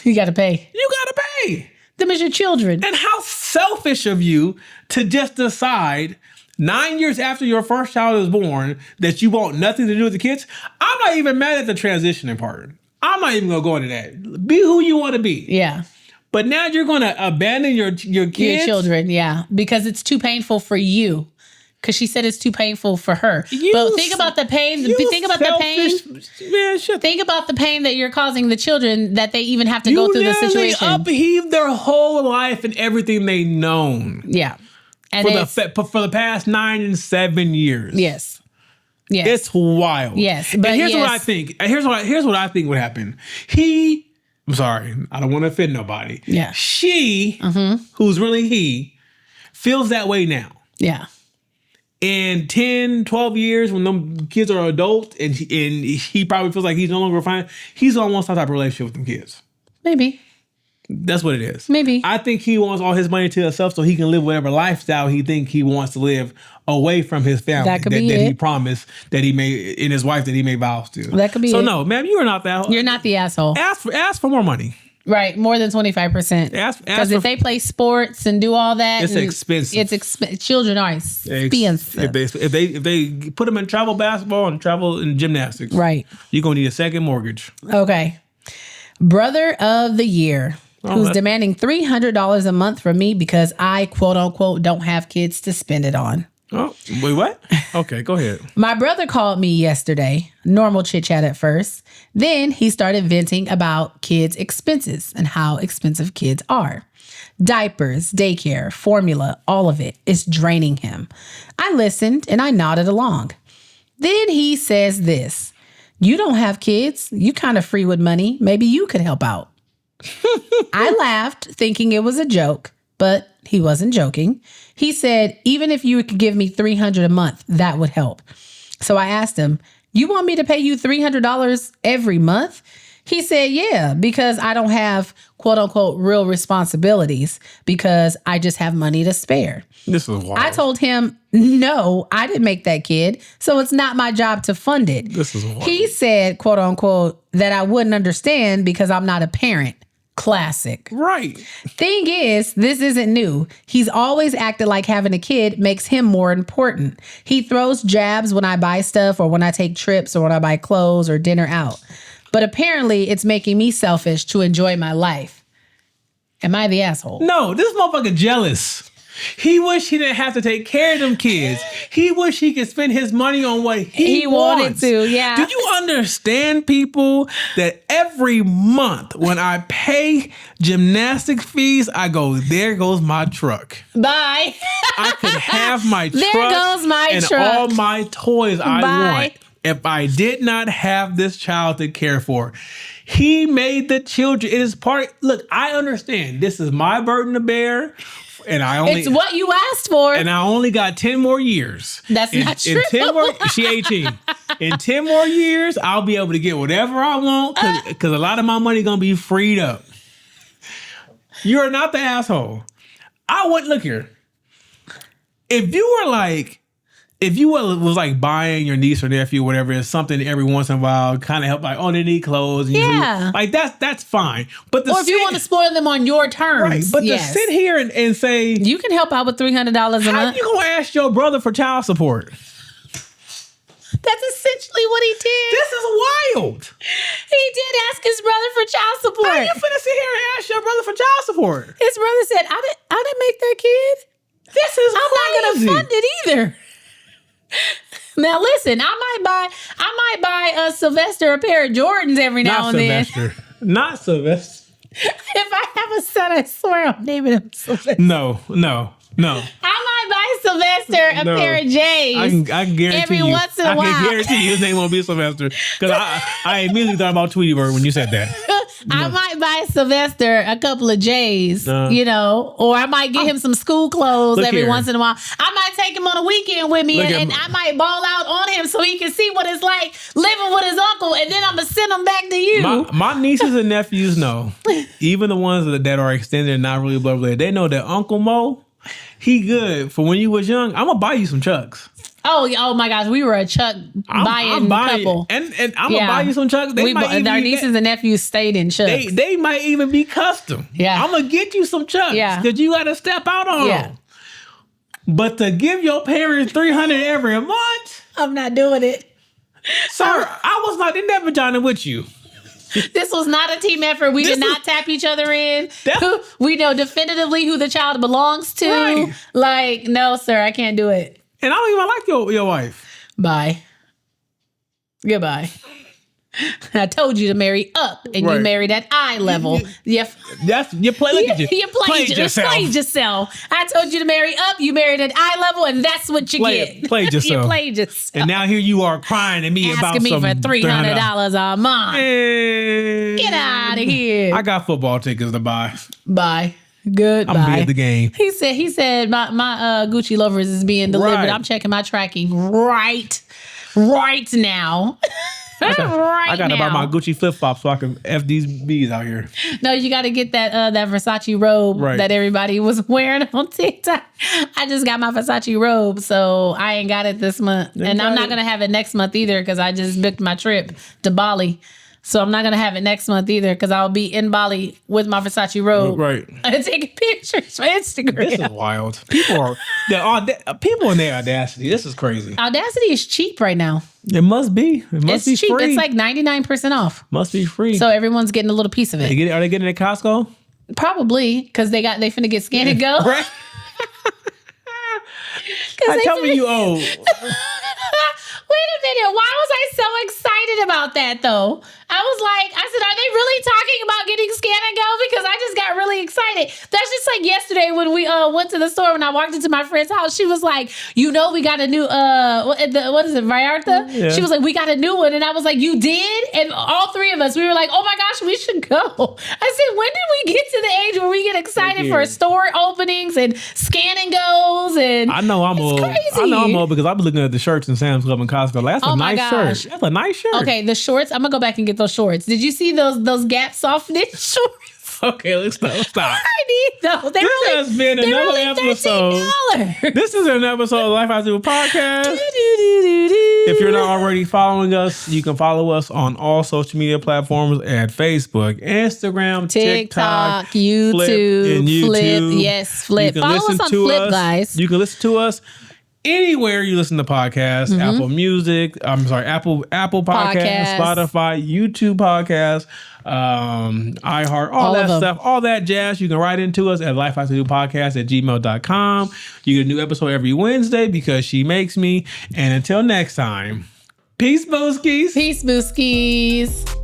You got to pay. You gotta pay. Them is your children. And how selfish of you to just decide 9 years after your first child is born that you want nothing to do with the kids. I'm not even mad at the transitioning part. I'm not even gonna go into that. Be who you want to be. Yeah. But now you're gonna abandon your kids? Your children, yeah. Because it's too painful for you. Because she said it's too painful for her. But think about the pain. Think about the pain. Man, shut. Think about the pain that you're causing the children that they even have to go through the situation. You upheave their whole life and everything they've known. Yeah. And for the past 9 and 7 years. Yes. Yes. It's wild. Yes. But here's what I think. Here's what I think would happen. I'm sorry. I don't want to offend nobody. Yeah. She, who's really he, feels that way now. Yeah. In 10, 12 years, when them kids are adult and he probably feels like he's no longer fine, he's going to want some type of relationship with them kids. Maybe. That's what it is. Maybe. I think he wants all his money to himself so he can live whatever lifestyle he think he wants to live away from his family. That could be that it. he promised that he made, in his wife that he made vows to. That could be so it. No, ma'am, you are not that. You're not the asshole. Ask for more money. Right, more than 25%. Because if they play sports and do all that, it's expensive. Children are expensive. If they put them in travel basketball and travel in gymnastics, right, you're gonna need a second mortgage. Okay, brother of the year, who's demanding $300 a month from me because I quote unquote don't have kids to spend it on. Oh, wait, what? Okay, go ahead. My brother called me yesterday. Normal chit chat at first. Then he started venting about kids' expenses and how expensive kids are. Diapers, daycare, formula, all of it is draining him. I listened and I nodded along. Then he says this: "You don't have kids. You kind of free with money. Maybe you could help out." I laughed, thinking it was a joke, but he wasn't joking. He said, "Even if you could give me $300 a month, that would help." So I asked him, "You want me to pay you $300 every month?" He said, "Yeah, because I don't have quote unquote real responsibilities because I just have money to spare." This is wild. I told him, "No, I didn't make that kid, so it's not my job to fund it." This is wild. He said, quote unquote, that I wouldn't understand because I'm not a parent. Classic. Right. Thing is, this isn't new. He's always acted like having a kid makes him more important. He throws jabs when I buy stuff or when I take trips or when I buy clothes or dinner out. But apparently it's making me selfish to enjoy my life. Am I the asshole? No, this motherfucker jealous. He wish he didn't have to take care of them kids. He wish he could spend his money on what he wanted to, yeah. Do you understand, people, that every month when I pay gymnastics fees, I go, there goes my truck. Bye. I could have my truck. There goes my and truck. all my toys I Bye. want if I did not have this child to care for. He made the children. It is part. Look, I understand. This is my burden to bear. And it's what you asked for. And I only got 10 more years. That's not true. She 18. In 10 more years, I'll be able to get whatever I want because a lot of my money going to be freed up. You're not the asshole. I wouldn't look here. If you was like buying your niece or nephew, whatever, it's something every once in a while, kind of help, like, oh, they need clothes. Yeah. Like that's fine. But or if you want to spoil them on your terms. Right. But to sit here and say, you can help out with $300 a month. How you going to ask your brother for child support? That's essentially what he did? This is wild. He did ask his brother for child support. How you finna sit here and ask your brother for child support? His brother said, I didn't make that kid. This is I'm crazy. not gonna fund it either. Now listen, I might buy Sylvester a pair of Jordans every now and then. Not Sylvester. If I have a son, I swear I'm naming him Sylvester. No. I might buy Sylvester a pair of J's. I can guarantee every you. once in a while. I can guarantee you his name won't be Sylvester. Because I immediately thought about Tweety Bird when you said that. I might buy Sylvester a couple of J's, or I might get him some school clothes every once in a while. I might take him on a weekend with me and I might ball out on him so he can see what it's like living with his uncle, and then I'm going to send him back to you. My nieces and nephews know, even the ones that are extended and not really blood related, they know that Uncle Mo, he good for when you was young. I'm going to buy you some Chucks. Oh my gosh, we were a Chuck buying couple. And I'm going to buy you some Chucks. Our nieces and nephews stayed in Chucks. They might even be custom. Yeah. I'm going to get you some Chucks. Yeah. Because you got to step out on them. But to give your parents $300 every month? I'm not doing it. Sir, I was not in that vagina with you. This was not a team effort. We did not tap each other in. We know definitively who the child belongs to. Right. Like, no, sir, I can't do it. And I don't even like your wife. Bye. Goodbye. I told you to marry up, and you married at eye level. You played yourself. I told you to marry up, you married at eye level, and that's what you get. Played yourself. You played yourself. And now here you are crying at me asking me for $300 a month. Hey. Get out of here. I got football tickets to buy. Bye. Goodbye. I'm gonna be at the game. He said my Gucci Lovers is being delivered. Right. I'm checking my tracking right now. I gotta buy my Gucci flip flops so I can F these bees out here. No, you gotta get that Versace robe that everybody was wearing on TikTok. I just got my Versace robe, so I ain't got it this month, and I'm not gonna have it next month either because I just booked my trip to Bali. So I'm not going to have it next month either because I'll be in Bali with my Versace robe. Right. And taking pictures for Instagram. This is wild. People in their audacity. This is crazy. Audacity is cheap right now. It must be. It's cheap. Free. It's like 99% off. Must be free. So everyone's getting a little piece of it. Are they getting it at Costco? Probably because they finna get Scan and Go. Right. Tell me you owe. Wait a minute. Why was I so excited about that though? I said, are they really talking about getting Scan and Go? Because I just got really excited. That's just like yesterday when we went to the store. When I walked into my friend's house, she was like, we got a new, what is it, Vallarta? Yeah. She was like, we got a new one. And I was like, you did? And all three of us, we were like, oh my gosh, we should go. I said, when did we get to the age where we get excited for store openings and Scan and Goes? And I know I'm old. Crazy. I know I'm old because I've been looking at the shirts in Sam's Club and Costco. That's a nice shirt. That's a nice shirt. Okay, the shorts. I'm gonna go back and get those shorts. Did you see those Gap soft knit shorts? Okay, let's stop. I need those. This has been another episode. This is an episode of Life I Do podcast. If you're not already following us, you can follow us on all social media platforms at Facebook, Instagram, TikTok, YouTube, Flip. Yes, Flip. Follow us on Flip, guys. You can listen to us anywhere you listen to podcasts, Apple Music, Apple Podcasts, Spotify, YouTube Podcasts, iHeart, all that stuff, all that jazz. You can write into us at lifehastoDopodcast@gmail.com. You get a new episode every Wednesday because she makes me. And until next time, peace, Booskies. Peace, Booskies.